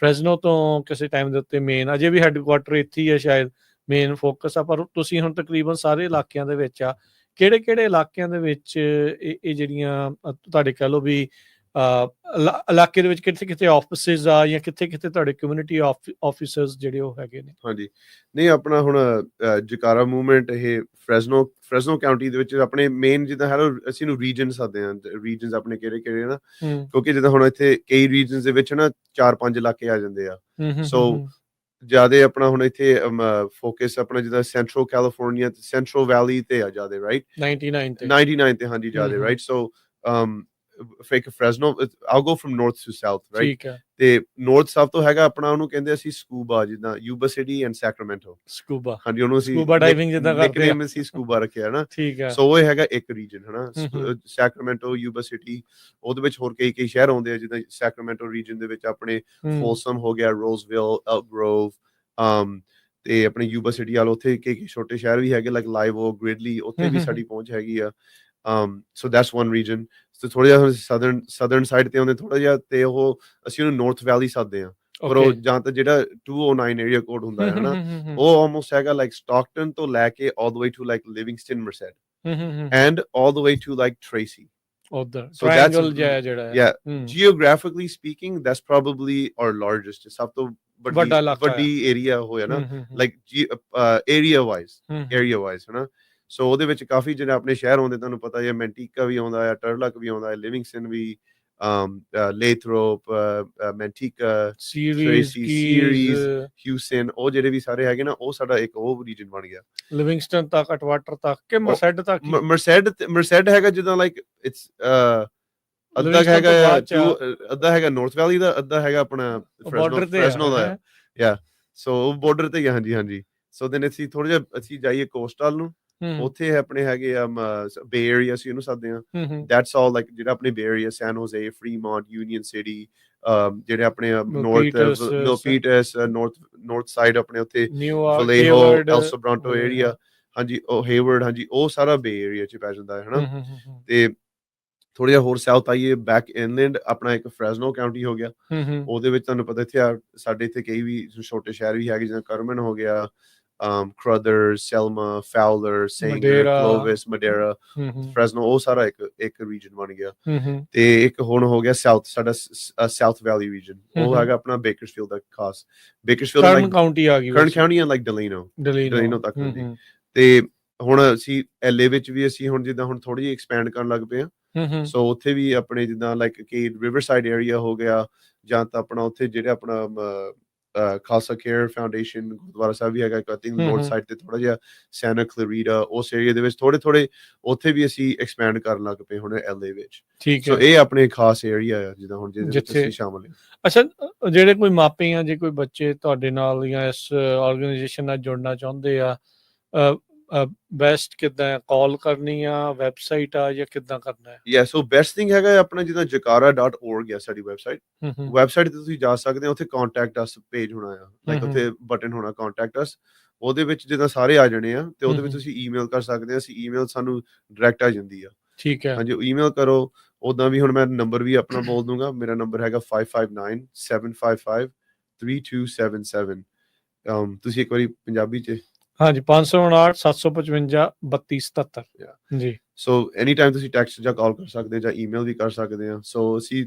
ਫ੍ਰੈਜ਼ਨੋ ਤੋਂ ਕਿਸੇ ਟਾਈਮ ਦੇ ਉੱਤੇ ਮੇਨ, ਅਜੇ ਵੀ ਹੈੱਡਕੁਆਟਰ ਇੱਥੇ ਹੀ ਆ, ਸ਼ਾਇਦ ਮੇਨ ਫੋਕਸ ਆ, ਪਰ ਤੁਸੀਂ ਹੁਣ ਤਕਰੀਬਨ ਸਾਰੇ ਇਲਾਕਿਆਂ ਦੇ ਵਿੱਚ ਆ। ਕਿਹੜੇ ਇਲਾਕਿਆਂ ਦੇ ਵਿੱਚ ਇਹ ਜਿਹੜੀਆਂ ਤੁਹਾਡੇ ਕਹਿ ਲਓ ਵੀ ਇਲਾਕੇ ਦੇ ਵਿੱਚ ਕਿੱਥੇ ਆਫਿਸਿਸ ਆ, ਜਾਂ ਕਿੱਥੇ ਤੁਹਾਡੇ ਕਮਿਊਨਿਟੀ ਆਫਿਸਰਸ ਜਿਹੜੇ ਉਹ ਹੈਗੇ ਨੇ? ਹਾਂਜੀ, ਨਹੀਂ ਆਪਣਾ ਹੁਣ ਜੈਕਾਰਾ ਮੂਵਮੈਂਟ ਇਹ ਫ੍ਰੈਜ਼ਨੋ ਕਾਉਂਟੀ ਦੇ ਵਿੱਚ ਆਪਣੇ ਮੇਨ ਜਿੱਦਾਂ ਹੈ ਅਸੀਂ ਨੂੰ ਰੀਜਨਸ ਆਉਂਦੇ ਆ। ਰੀਜਨਸ ਆਪਣੇ ਕਿਹੜੇ ਨਾ, ਕਿਉਂਕਿ ਜਿੱਦਾਂ ਹੁਣ ਇੱਥੇ ਕਈ ਰੀਜਨਸ ਦੇ ਵਿੱਚ ਨਾ 4-5 ਇਲਾਕੇ ਆ ਜਾਂਦੇ ਆ। ਸੋ ਜ਼ਿਆਦਾ ਆਪਣਾ ਹੁਣ ਇੱਥੇ ਫੋਕਸ ਆਪਣਾ ਜਿੱਦਾਂ ਸੈਂਟਰਲ ਕੈਲੀਫੋਰਨੀਆ ਤੇ ਸੈਂਟਰਲ ਵੈਲੀ ਤੇ ਆ ਜ਼ਿਆਦਾ, ਰਾਈਟ? 99 ਤੇ ਹਾਂਜੀ ਜ਼ਿਆਦਾ, right? So Fresno, I'll go from north to south, right? ਠੀਕ ਹੈ। ਤੇ north south ਤੋਂ ਹੈਗਾ ਆਪਣਾ, ਉਹਨੂੰ ਕਹਿੰਦੇ ਅਸੀਂ ਸਕੂਬਾ, ਜਿੱਦਾਂ Yuba city and Sacramento. Scuba, ਹਾਂਜੀ, ਉਹਨੂੰ ਅਸੀਂ ਸਕੂਬਾ ਡਾਈਵਿੰਗ ਜਿੱਦਾਂ ਕਰਦੇ ਆ, ਅਸੀਂ ਸਕੂਬਾ ਰੱਖਿਆ ਨਾ। ਠੀਕ ਹੈ। ਸੋ ਉਹ ਹੈਗਾ ਇੱਕ ਰੀਜਨ, ਹਨਾ, ਸੈਕਰਾਮੈਂਟੋ, ਯੂਬਾ ਸਿਟੀ। ਉਹਦੇ ਵਿੱਚ ਹੋਰ ਕਈ ਸ਼ਹਿਰ ਆਉਂਦੇ ਆ, ਜਿੱਦਾਂ ਸੈਕਰਾਮੈਂਟੋ ਰੀਜਨ ਦੇ ਵਿੱਚ ਆਪਣੇ ਫੋਲਸਮ ਹੋ ਗਿਆ, ਰੋਜ਼ਵਿਲ, ਐਲਕ ਗਰੋਵ, ਤੇ ਆਪਣੇ ਯੂਬਾ ਸਿਟੀ ਵਾਲ ਉੱਥੇ ਕਈ ਛੋਟੇ ਸ਼ਹਿਰ ਵੀ ਹੈਗੇ, ਲਾਈਕ ਲਾਈਵ ਓਕ, ਗ੍ਰਿਡਲੀ, ਉੱਥੇ ਵੀ ਸਾਡੀ ਪਹੁੰਚ ਹੈਗੀ ਆ। So that's one region. So ਥੋੜਾ ਜਿਹਾ southern side ਤੇ ਆਉਂਦੇ ਥੋੜਾ ਜਿਹਾ, ਤੇ ਉਹ ਅਸੀਂ ਉਹਨੂੰ north valley ਸੱਦਦੇ ਆ। ਪਰ ਉਹ ਜਾਂ ਤਾਂ ਜਿਹੜਾ 209 ਏਰੀਆ ਕੋਡ ਹੁੰਦਾ ਹੈ ਨਾ, ਉਹ ਆਲਮੋਸਟ ਹੈਗਾ ਲਾਈਕ ਸਟਾਕਟਨ ਤੋਂ ਲੈ ਕੇ all the way to like Livingston, Merced, and all the way to like Tracy. ਉਧਰ So that's ਟ੍ਰਾਇੰਗਲ ਜਿਹਾ ਜਿਹੜਾ ਹੈ yeah, geographically speaking, that's probably our largest. ਸਭ ਤੋਂ ਵੱਡਾ ਇਲਾਕਾ ਵੱਡੀ ਏਰੀਆ ਹੋਇਆ ਨਾ, like area wise ਹਨਾ। ਸੋ ਉਹਦੇ ਵਿੱਚ ਕਾਫੀ ਜਿਹੜੇ ਆਪਣੇ ਸ਼ਹਿਰ ਆਉਂਦੇ, ਤੁਹਾਨੂੰ ਪਤਾ ਹੈ ਮੈਂਟੀਕਾ ਵੀ ਆਉਂਦਾ ਹੈ, ਟਰਲਕ ਵੀ ਆਉਂਦਾ ਹੈ, ਲਿਵਿੰਗਸਟਨ ਵੀ, ਲੇਥਰੋਪ, ਮੈਂਟੀਕਾ, ਟ੍ਰੇਸੀ, ਸੀਰੀਜ਼, ਹਿਊਸਟਨ, ਉਹ ਜਿਹੜੇ ਵੀ ਸਾਰੇ ਹੈਗੇ ਨਾ, ਉਹ ਸਾਡਾ ਇੱਕ ਉਹ ਰੀਜਨ ਬਣ ਗਿਆ। ਲਿਵਿੰਗਸਟਨ ਤੱਕ, ਅਟਵਾਟਰ ਤੱਕ ਕਿ ਮਰਸੈਡ ਤੱਕ? ਮਰਸੈਡ ਹੈਗਾ ਜਿੱਦਾਂ ਲਾਈਕ ਇਟਸ ਅੱਧਾ ਹੈਗਾ ਨਾਰਥ ਵੈਲੀ ਦਾ, ਅੱਧਾ ਹੈਗਾ ਆਪਣਾ ਫ੍ਰੈਸਨੋ ਦਾ। ਯਾ ਸੋ ਬਾਰਡਰ ਤੇ ਹਾਂਜੀ ਹਾਂਜੀ। ਸੋ ਦੈਨ ਅਸੀਂ ਥੋੜਾ ਜਿਹਾ ਅਸੀਂ ਜਾਈਏ ਕੋਸਟਲ ਨੂੰ, ਉੱਥੇ ਆਪਣੇ ਹੈਗੇ ਆ ਬੇ ਏਰੀਆ, ਅਸੀਂ ਉਹਨੂੰ ਸੱਦਦੇ ਆ। ਦੈਟਸ ਆਲ ਲਾਈਕ ਜਿਹੜਾ ਆਪਣੇ ਬੇ ਏਰੀਆ, ਸੈਨ ਹੋਜ਼ੇ, ਫ੍ਰੀਮੌਂਟ, ਯੂਨੀਅਨ ਸਿਟੀ, ਜਿਹੜੇ ਆਪਣੇ ਮਿਲਪੀਟਸ, ਨਾਰਥ ਸਾਈਡ ਆਪਣੇ ਉੱਥੇ ਵਲੇਹੋ, ਐਲ ਸੋਬਰਾਂਟੋ ਏਰੀਆ, ਹਾਂਜੀ ਉਹ ਹੇਵਰਡ, ਹਾਂਜੀ ਉਹ ਸਾਰਾ ਬੇ ਏਰੀਆ ਚ ਪੈ ਜਾਂਦਾ ਹੈ ਹਨਾ। ਤੇ ਥੋੜਾ ਜਿਹਾ ਹੋਰ ਸਾਊਥ ਆਈਏ, ਬੈਕ ਇਨਲੈਂਡ, ਆਪਣਾ ਇੱਕ ਫ੍ਰੈਸਨੋ ਕਾਉਂਟੀ ਹੋ ਗਿਆ। ਉਹਦੇ ਵਿੱਚ ਤੁਹਾਨੂੰ ਪਤਾ ਇੱਥੇ ਸਾਡੇ ਇੱਥੇ ਕਈ ਵੀ ਛੋਟੇ ਸ਼ਹਿਰ ਵੀ ਹੈਗੇ, ਜਿੱਦਾਂ ਕਰਮਨ ਹੋ ਗਿਆ, ਕਰਦਰ, ਸੈਲਮਾ, ਫਾਉਲਰ, ਸੈਂਗਰ, ਕਲੋਵਿਸ, ਮਡੇਰਾ, ਫ੍ਰੈਸਨੋ, ਉਹ ਸਾਰਾ ਇੱਕ ਰੀਜਨ ਬਣ ਗਿਆ। ਤੇ ਇੱਕ ਹੁਣ ਹੋ ਗਿਆ ਸਾਊਥ, ਸਾਡਾ ਸਾਊਥ ਵੈਲੀ ਰੀਜਨ, ਉਹ ਹੈਗਾ ਆਪਣਾ ਬੇਕਰਸਫੀਲਡ ਦਾ ਖਾਸ। ਬੇਕਰਸਫੀਲਡ ਕਾਉਂਟੀ ਆ ਗਈ, ਲਾਈਕ ਡਲੇਨੋ ਤੱਕ ਹੁੰਦੀ। ਤੇ ਹੁਣ ਅਸੀਂ LA ਵਿੱਚ ਵੀ ਅਸੀਂ ਹੁਣ ਜਿੱਦਾਂ ਹੁਣ ਥੋੜੀ ਜਿਹੀ ਐਕਸਪੈਂਡ ਕਰਨ ਲੱਗ ਪਏ ਆ। ਸੋ ਉੱਥੇ ਵੀ ਆਪਣੇ ਜਿੱਦਾਂ ਲਾਈਕ ਕਿ ਰਿਵਰ ਸਾਈਡ ਏਰੀਆ ਹੋ ਗਿਆ, ਜਾਂ ਤਾਂ ਆਪਣਾ ਉੱਥੇ ਜਿਹੜੇ ਆਪਣਾ ਖਾਲਸਾ ਕੇਅਰ ਫਾਊਂਡੇਸ਼ਨ ਗੁਰਦੁਆਰਾ ਸਾਹਿਬ ਵੀ ਹੈਗਾ, ਆਈ ਥਿੰਕ ਨਾਰਥ ਸਾਈਡ ਤੇ ਥੋੜਾ ਜਿਹਾ ਸੈਂਟਾ ਕਲੈਰੀਟਾ, ਉਸ ਏਰੀਆ ਦੇ ਵਿੱਚ ਥੋੜੇ ਉੱਥੇ ਵੀ ਅਸੀਂ ਐਕਸਪੈਂਡ ਕਰਨ ਲੱਗ ਪਏ ਹੁਣ LA ਵਿੱਚ। ਸੋ ਇਹ ਆਪਣੇ ਖਾਸ ਏਰੀਆ ਆ ਜਿੱਦਾਂ ਹੁਣ ਜਿਹਦੇ ਵਿੱਚ ਅਸੀਂ ਸ਼ਾਮਲ ਹਾਂ। ਅੱਛਾ, ਜਿਹੜੇ ਕੋਈ ਮਾਪੇ ਆ, ਜੇ ਕੋਈ ਬੱਚੇ ਤੁਹਾਡੇ ਨਾਲ ਜਾਂ ਇਸ ਆਰਗੇਨਾਈਜੇਸ਼ਨ ਨਾਲ ਜੁੜਨਾ ਚਾਹੁੰਦੇ ਆ, ਬੈਸਟ ਕਿੱਦਾਂ ਹੈ? ਕਾਲ ਕਰਨੀ ਆ, ਵੈਬਸਾਈਟ ਆ, ਜਾਂ ਕਿੱਦਾਂ ਕਰਨਾ ਹੈ? ਯਾ ਸੋ ਬੈਸਟ ਥਿੰਗ ਹੈਗਾ ਆਪਣਾ ਜਿੱਦਾਂ jakara.org ਆ ਸਾਡੀ ਵੈਬਸਾਈਟ ਤੇ ਤੁਸੀਂ ਜਾ ਸਕਦੇ ਹੋ। ਉੱਥੇ ਕੰਟੈਕਟ ਅਸ ਪੇਜ ਹੋਣਾ ਆ, ਲਾਈਕ ਉੱਥੇ ਬਟਨ ਹੋਣਾ ਕੰਟੈਕਟ ਅਸ, ਉਹਦੇ ਵਿੱਚ ਜਿੱਦਾਂ ਸਾਰੇ ਆ ਜਾਣੇ ਆ, ਤੇ ਉਹਦੇ ਵਿੱਚ ਤੁਸੀਂ ਈਮੇਲ ਕਰ ਸਕਦੇ ਆ। ਅਸੀਂ ਈਮੇਲ ਸਾਨੂੰ ਡਾਇਰੈਕਟ ਆ ਜਾਂਦੀ ਆ। ਠੀਕ ਹੈ, ਹਾਂਜੀ, ਈਮੇਲ ਕਰੋ। ਉਦਾਂ ਵੀ ਹੁਣ ਮੈਂ ਨੰਬਰ ਵੀ ਆਪਣਾ ਬੋਲ ਦੂੰਗਾ, ਮੇਰਾ ਨੰਬਰ ਹੈਗਾ 5597553277। ਤੁਸੀਂ ਇੱਕ ਵਾਰੀ ਪੰਜਾਬੀ ਚ? ਹਾਂਜੀ, 559-755-3277 ਜੀ। ਸੋ ਐਨੀ ਟਾਈਮ ਤੁਸੀਂ ਟੈਕਸਟ ਜਾਂ ਕਾਲ ਕਰ ਸਕਦੇ ਜਾਂ ਈਮੇਲ ਵੀ ਕਰ ਸਕਦੇ ਆ। ਸੋ ਅਸੀਂ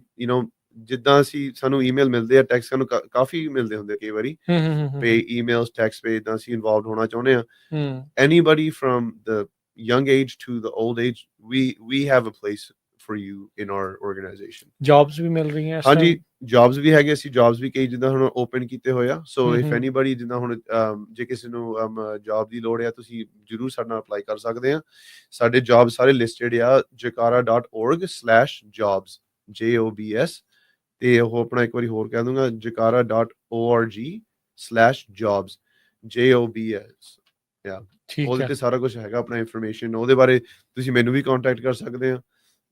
ਜਿੱਦਾਂ ਅਸੀਂ ਸਾਨੂੰ ਈਮੇਲ ਮਿਲਦੇ ਆ, ਟੈਕਸਟ ਸਾਨੂੰ ਕਾਫੀ ਮਿਲਦੇ ਹੁੰਦੇ ਕਈ ਵਾਰੀ, ਪੇ ਈਮੇਲਸ, ਟੈਕਸਟ ਪੇ, ਜਿੱਦਾਂ ਅਸੀਂ ਇਨਵੋਲਵਡ ਹੋਣਾ ਚਾਹੁੰਦੇ ਆ। Anybody from the young age to the old age, we have a place for you in our organization. Jobs ਵੀ ਮਿਲ ਰਹੀਆਂ? ਹਾਂਜੀ, ਜੌਬਸ ਵੀ ਹੈਗੇ, ਅਸੀਂ ਜੌਬਸ ਵੀ ਕਈ ਜਿੱਦਾਂ ਹੁਣ ਓਪਨ ਕੀਤੇ ਹੋਏ ਆ। ਸੋ ਇਫ ਐਨੀਬਾਡੀ ਜਿੱਦਾਂ ਹੁਣ ਜੇ ਕਿਸੇ ਨੂੰ ਜੌਬ ਦੀ ਲੋੜ ਆ, ਤੁਸੀਂ ਜਰੂਰ ਸਾਡੇ ਨਾਲ ਅਪਲਾਈ ਕਰ ਸਕਦੇ ਆ। ਸਾਡੇ ਜੌਬ ਸਾਰੇ ਲਿਸਟਡ ਆ jakara.org/jobs, JOBS, ਤੇ ਉਹ ਆਪਣਾ ਇੱਕ ਵਾਰੀ ਹੋਰ ਕਹਿ ਦੂੰਗਾ, jakara.org/jobs, JOBS। ਉਹਦੇ ਤੇ ਸਾਰਾ ਕੁਝ ਹੈਗਾ ਆਪਣਾ ਇਨਫੋਰਮੇਸ਼ਨ। ਉਹਦੇ ਬਾਰੇ ਤੁਸੀਂ ਮੈਨੂੰ ਵੀ ਕੰਟੈਕਟ ਕਰ ਸਕਦੇ ਆ,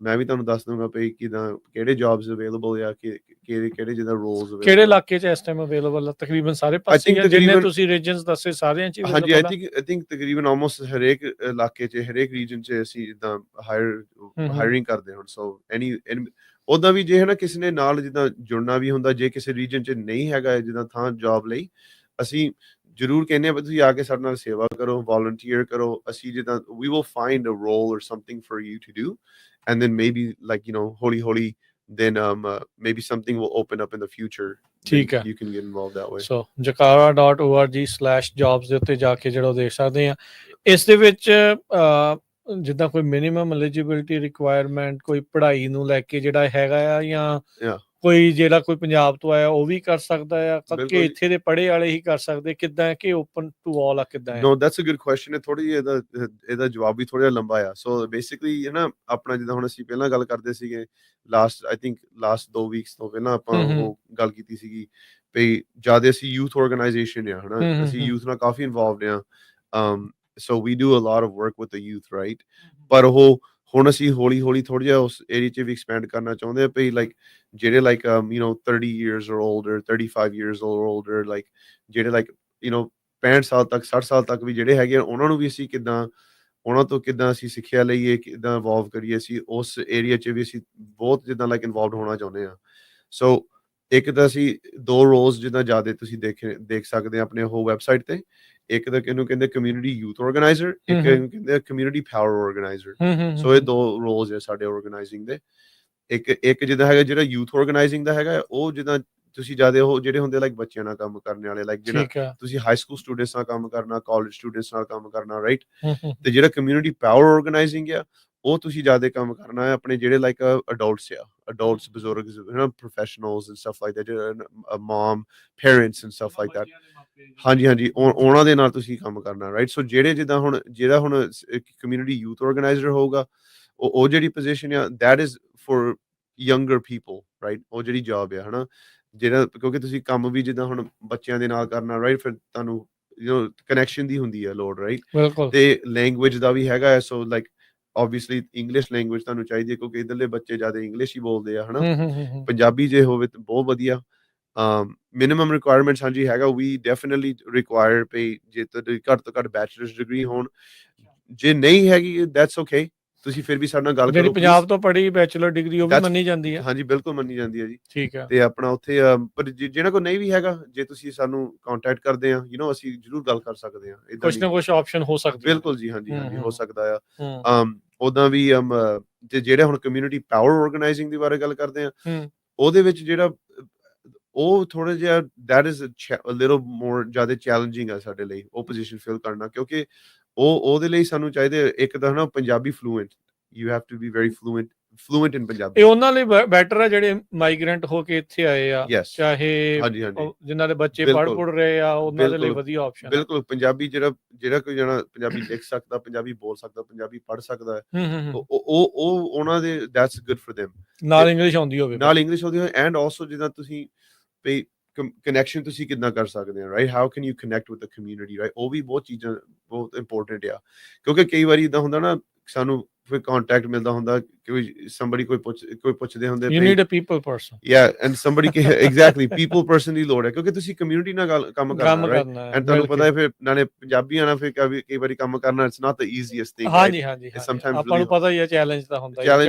ਮੈਂ ਵੀ ਤੁਹਾਨੂੰ ਦੱਸ ਦੂੰਗਾ ਪਈ ਕਿਦਾਂ ਕਿਹੜੇ ਜੌਬਸ ਅਵੇਲੇਬਲ ਆ, ਕਿਹੜੇ ਜਿੱਦਾਂ ਰੋਲਸ ਅਵੇਲੇਬਲ, ਕਿਹੜੇ ਇਲਾਕੇ 'ਚ ਇਸ ਟਾਈਮ ਅਵੇਲੇਬਲ ਆ। ਤਕਰੀਬਨ ਸਾਰੇ ਪਾਸੇ ਆ, ਜਿੰਨੇ ਤੁਸੀਂ ਰੀਜਨਸ ਦੱਸੇ ਸਾਰਿਆਂ 'ਚ? ਹਾਂਜੀ, ਆਈ ਥਿੰਕ ਤਕਰੀਬਨ ਆਲਮੋਸਟ ਹਰੇਕ ਇਲਾਕੇ 'ਚ, ਹਰੇਕ ਰੀਜਨ 'ਚ ਅਸੀਂ ਜਿੱਦਾਂ ਹਾਇਰਿੰਗ ਕਰਦੇ ਹਾਂ। ਸੋ ਉਦਾਂ ਵੀ ਜੇ ਹੈ ਨਾ ਕਿਸੇ ਨੇ ਨਾਲ ਜਿੱਦਾਂ ਜੁੜਨਾ ਵੀ ਹੁੰਦਾ, ਜੇ ਕਿਸੇ ਰੀਜਨ 'ਚ ਨਹੀਂ ਹੈਗਾ ਜਿੱਦਾਂ ਥਾਂ ਜੌਬ ਲਈ, ਅਸੀਂ ਜ਼ਰੂਰ ਕਹਿੰਦੇ ਆ ਤੁਸੀਂ ਆ ਕੇ ਸਾਡੇ ਨਾਲ ਸੇਵਾ ਕਰੋ, ਵੋਲੰਟੀਅਰ ਕਰੋ। ਅਸੀਂ ਜਿੱਦਾਂ we will find a role or something for you to do, and then maybe like ਹੌਲੀ then maybe something will open up in the future. ਠੀਕ ਹੈ, you can get involved that way. So jakara.org/jobs ਦੇ ਉੱਤੇ ਜਾ ਕੇ ਜਿਹੜਾ ਦੇਖ ਸਕਦੇ ਆ। ਇਸ ਦੇ ਵਿੱਚ ਜਿੱਦਾਂ ਕੋਈ ਮਿਨੀਮਮ ਐਲੀਜੀਬਿਲਿਟੀ ਰਿਕੁਆਇਰਮੈਂਟ, ਕੋਈ ਪੜ੍ਹਾਈ ਨੂੰ ਲੈ ਕੇ ਜਿਹੜਾ ਹੈਗਾ ਆ, ਜਾਂ ਕੋਈ ਜਿਹੜਾ ਕੋਈ ਪੰਜਾਬ ਤੋਂ ਆਇਆ ਉਹ ਵੀ ਕਰ ਸਕਦਾ ਆ, ਕਿ ਇੱਥੇ ਦੇ ਪੜ੍ਹੇ ਵਾਲੇ ਹੀ ਕਰ ਸਕਦੇ? ਕਿੱਦਾਂ ਕਿ ਓਪਨ ਟੂ ਆਲ ਆ, ਕਿੱਦਾਂ? ਨੋ, ਦੈਟਸ ਅ ਗੁੱਡ ਕੁਐਸਚਨ। ਥੋੜੀ ਜਿਹੀ ਇਹਦਾ ਜਵਾਬ ਵੀ ਥੋੜਾ ਜਿਹਾ ਲੰਬਾ ਆ। ਸੋ ਬੇਸਿਕਲੀ ਹੈ ਨਾ, ਆਪਣਾ ਜਿੱਦਾਂ ਹੁਣ ਅਸੀਂ ਪਹਿਲਾਂ ਗੱਲ ਕਰਦੇ ਸੀਗੇ, ਲਾਸਟ 2 ਵੀਕਸ ਤੋਂ ਪਹਿਲਾਂ ਆਪਾਂ ਉਹ ਗੱਲ ਕੀਤੀ ਸੀਗੀ ਵੀ ਜਿਆਦਾ ਅਸੀਂ ਯੂਥ ਆਰਗੇਨਾਈਜੇਸ਼ਨ ਆ ਹਨਾ, ਅਸੀਂ ਯੂਥ ਨਾਲ ਕਾਫੀ ਇਨਵੋਲਵਡ ਆ। So we do a lot of work with the youth, right? ਪਰ ਉਹ ਹੁਣ ਅਸੀਂ ਹੌਲੀ ਥੋੜਾ ਜਿਹਾ ਉਸ ਏਰੀਆ 'ਚ ਵੀ ਐਕਸਪੈਂਡ ਕਰਨਾ ਚਾਹੁੰਦੇ ਆ ਵੀ ਲਾਈਕ ਜਿਹੜੇ like 30 years or older, 35 years or older, like ਜਿਹੜੇ ਲਾਈਕ 65 ਸਾਲ ਤੱਕ, 60 ਸਾਲ ਤੱਕ ਵੀ ਜਿਹੜੇ ਹੈਗੇ ਆ, ਉਹਨਾਂ ਨੂੰ ਵੀ ਅਸੀਂ ਉਹਨਾਂ ਤੋਂ ਕਿੱਦਾਂ ਅਸੀਂ ਸਿੱਖਿਆ ਲਈਏ, ਕਿੱਦਾਂ ਇਨਵੋਲਵ ਕਰੀਏ। ਅਸੀਂ ਉਸ ਏਰੀਆ 'ਚ ਵੀ ਅਸੀਂ ਬਹੁਤ ਜਿੱਦਾਂ ਲਾਈਕ ਇਨਵੋਲਵਡ ਹੋਣਾ ਚਾਹੁੰਦੇ ਹਾਂ। ਸੋ ਇੱਕ ਤਾਂ ਅਸੀਂ 2 ਰੋਲਸ ਜਿੱਦਾਂ ਜ਼ਿਆਦਾ ਤੁਸੀਂ ਦੇਖ ਸਕਦੇ ਆ ਆਪਣੇ ਉਹ ਵੈਬਸਾਈਟ ਤੇ। ਇੱਕ ਤਾਂ ਇਹਨੂੰ ਕਹਿੰਦੇ ਕਮਿਊਨਿਟੀ ਯੂਥ ਆਰਗੇਨਾਈਜ਼ਰ, ਇੱਕ ਹੂੰ। ਇਹਨੂੰ ਕਹਿੰਦੇ ਕਮਿਊਨਿਟੀ ਪਾਵਰ ਆਰਗੇਨਾਈਜ਼ਰ। ਸੋ ਇਹ ਦੋ ਰੋਲਸ ਹੈ ਸਾਡੇ ਆਰਗੇਨਾਈਜ਼ਿੰਗ ਦੇ। ਇੱਕ ਜਿੱਦਾਂ ਹੈਗਾ ਜਿਹੜਾ ਯੂਥ ਆਰਗੇਨਾਈਜ਼ਿੰਗ ਦਾ ਹੈਗਾ, ਉਹ ਜਿੱਦਾਂ ਤੁਸੀਂ ਜ਼ਿਆਦਾ ਉਹ ਜਿਹੜੇ ਹੁੰਦੇ ਲਾਈਕ ਬੱਚਿਆਂ ਨਾਲ ਕੰਮ ਕਰਨ ਵਾਲੇ, ਲਾਈਕ ਜਿਹੜਾ ਠੀਕ ਆ। ਤੁਸੀਂ ਹਾਈ ਸਕੂਲ ਸਟੂਡੈਂਟਸ ਨਾਲ ਕੰਮ ਕਰਨਾ, ਕਾਲਜ ਸਟੂਡੈਂਟਸ ਨਾਲ ਕੰਮ ਕਰਨਾ, ਰਾਈਟ। ਹੂੰ। ਤੇ ਜਿਹੜਾ ਕਮਿਊਨਿਟੀ ਪਾਵਰ ਆਰਗੇਨਾਈਜ਼ਿੰਗ ਆ, ਉਹ ਤੁਸੀਂ ਜ਼ਿਆਦਾ ਕੰਮ ਕਰਨਾ ਹੈ ਆਪਣੇ ਜਿਹੜੇ ਲਾਈਕ ਅਡਲਟਸ ਬਜ਼ੁਰਗ professionals and stuff like that, mum parents and stuff like that. ਹਾਂਜੀ ਉਹਨਾਂ ਦੇ ਨਾਲ ਤੁਸੀਂ ਕੰਮ ਕਰਨਾ, ਰਾਈਟ। ਸੋ ਜਿਹੜਾ ਹੁਣ ਕਮਿਊਨਿਟੀ ਯੂਥ ਆਰਗੇਨਾਈਜ਼ਰ ਹੋਊਗਾ, ਉਹ ਜਿਹੜੀ ਪੋਜੀਸ਼ਨ ਆ, that is for younger people, right. ਉਹ ਜਿਹੜੀ ਜੌਬ ਆ, ਹਨਾ, ਜਿਹੜਾ ਕਿਉਂਕਿ ਤੁਸੀਂ ਕੰਮ ਵੀ ਜਿੱਦਾਂ ਹੁਣ ਬੱਚਿਆਂ ਦੇ ਨਾਲ ਕਰਨਾ, ਰਾਈਟ, ਫਿਰ ਤੁਹਾਨੂੰ ਕਨੈਕਸ਼ਨ ਦੀ ਹੁੰਦੀ ਹੈ ਲੋੜ, ਰਾਈਟ। ਬਿਲਕੁਲ। ਤੇ ਲੈਂਗੁਏਜ ਦਾ ਵੀ ਹੈਗਾ, so like obviously English language ਤੁਹਾਨੂੰ ਚਾਹੀਦੀ ਹੈ, ਕਿਉਂਕਿ ਇੱਧਰਲੇ ਬੱਚੇ ਜ਼ਿਆਦਾ ਇੰਗਲਿਸ਼ ਹੀ ਬੋਲਦੇ ਆ, ਹਨਾ। ਪੰਜਾਬੀ ਜੇ ਹੋਵੇ ਤਾਂ ਬਹੁਤ ਵਧੀਆ। ਮਿਨੀਮਮ ਰਿਕੁਆਇਰਮੈਂਟਸ ਹਾਂਜੀ ਹੈਗਾ, ਵੀ ਡੈਫੀਨਿਟਲੀ ਰਿਕੁਆਇਰ ਪਈ ਜੇ ਤੁਹਾਡੀ ਘੱਟ ਤੋਂ ਘੱਟ ਬੈਚਲਰਸ ਡਿਗਰੀ ਹੋਣ। ਜੇ ਨਹੀਂ ਹੈਗੀ ਦੈਟਸ ਓਕੇ, ਤੁਸੀਂ ਫਿਰ ਵੀ ਸਾਡੇ ਨਾਲ ਗੱਲ ਜਿਹੜੀ ਕਰੋ ਪੰਜਾਬ ਤੋਂ ਪੜ੍ਹੀ ਬੈਚਲਰ ਡਿਗਰੀ ਉਹ ਵੀ ਮੰਨੀ ਜਾਂਦੀ ਹੈ। ਹਾਂਜੀ ਬਿਲਕੁਲ ਮੰਨੀ ਜਾਂਦੀ ਹੈ ਜੀ। ਠੀਕ ਆ। ਤੇ ਆਪਣਾ ਉੱਥੇ ਪਰ ਜਿਹਨਾਂ ਕੋਲ ਨਹੀਂ ਵੀ ਹੈਗਾ, ਜੇ ਤੁਸੀਂ ਸਾਨੂੰ ਕੰਟੈਕਟ ਕਰਦੇ ਆ, ਅਸੀਂ ਜ਼ਰੂਰ ਗੱਲ ਕਰ ਸਕਦੇ ਆ। ਇਦਾਂ ਕੁਛ ਨਾ ਕੁਛ ਆਪਸ਼ਨ ਹੋ ਸਕਦੀ ਹੈ। ਬਿਲਕੁਲ ਜੀ, ਹਾਂਜੀ ਹੋ ਸਕਦਾ ਆ। ਉਦਾਂ ਵੀ ਤੇ ਜਿਹੜੇ ਹੁਣ ਕਮਿਊਨਿਟੀ ਪਾਵਰ ਆਰਗੇਨਾਈਜ਼ਿੰਗ ਦੀ ਬਾਰੇ ਗੱਲ ਕਰਦੇ ਆ, ਉਹਦੇ ਵਿੱਚ ਜਿਹੜਾ ਉਹ ਥੋੜਾ ਜਿਹਾ ਦੈਟ ਇਜ਼ ਲਿਟਲ ਮੋਰ ਜ਼ਿਆਦਾ ਚੈਲੰਜਿੰਗ ਆ ਸਾਡੇ ਲਈ ਉਹ ਪੋਜੀਸ਼ਨ ਫਿਲ ਕਰਨਾ, ਕਿਉਂਕਿ ਉਹਦੇ ਲਈ ਸਾਨੂੰ ਚਾਹੀਦੇ ਇੱਕ ਤਾਂ ਹਨਾ Punjabi fluent, you have to be very fluent in Punjabi. ਇਹ ਉਹਨਾਂ ਲਈ ਬੈਟਰ ਆ ਜਿਹੜੇ ਮਾਈਗ੍ਰੈਂਟ ਹੋ ਕੇ ਇੱਥੇ ਆਏ ਆ, ਚਾਹੇ ਜਿਨ੍ਹਾਂ ਦੇ ਬੱਚੇ ਪੜ੍ਹ ਰਹੇ ਆ, ਉਹਨਾਂ ਦੇ ਲਈ ਵਧੀਆ ਆਪਸ਼ਨ। ਬਿਲਕੁਲ ਪੰਜਾਬੀ ਜਿਹੜਾ ਕੋਈ ਜਣਾ ਪੰਜਾਬੀ ਲਿਖ ਸਕਦਾ, ਪੰਜਾਬੀ ਬੋਲ ਸਕਦਾ, ਪੰਜਾਬੀ ਪੜ੍ਹ ਸਕਦਾ ਹੈ, ਉਹ ਉਹਨਾਂ ਦੇ ਦੈਟਸ ਗੁੱਡ ਫॉर देम। ਨਾਲ ਇੰਗਲਿਸ਼ ਆਉਂਦੀ ਹੋਵੇ, ਐਂਡ ਆਲਸੋ ਜਿੱਦਾਂ ਤੁਸੀਂ ਕਨੈਕਸ਼ਨ ਤੁਸੀਂ ਕਿੱਦਾਂ ਕਰ ਸਕਦੇ ਹੋ, right. How can you connect with the community, right. ਉਹ ਵੀ ਬਹੁਤ ਚੀਜ਼ਾਂ ਬਹੁਤ ਇੰਪੋਰਟੈਂਟ ਆ, ਕਿਉਂਕਿ ਕਈ ਵਾਰੀ ਇਦਾਂ ਹੁੰਦਾ ਨਾ, ਸਾਨੂੰ ਫਿਰ ਕੰਟੈਕਟ ਮਿਲਦਾ ਹੁੰਦਾ, ਕੋਈ ਪੁੱਛਦੇ ਹੁੰਦੇ you need a people person, and somebody exactly people person ਦੀ ਲੋੜ ਹੈ, ਕਿਉਂਕਿ ਤੁਸੀਂ ਕਮਿਊਨਿਟੀ ਨਾਲ ਕੰਮ ਕਰਨਾ, ਰਾਈਟ। ਐਂਡ ਤੁਹਾਨੂੰ ਪਤਾ ਹੈ ਫਿਰ ਨਾਲੇ ਪੰਜਾਬੀ ਆਣਾ, ਫਿਰ ਕਈ ਵਾਰੀ ਕੰਮ ਕਰਨਾ it's not the easiest thing, ਹਾਂਜੀ ਸਮਟਾਈਮਸ ਆਪਾਂ ਨੂੰ ਪਤਾ ਹੀ ਹੈ ਚੈਲੰਜ ਤਾਂ ਹੁੰਦਾ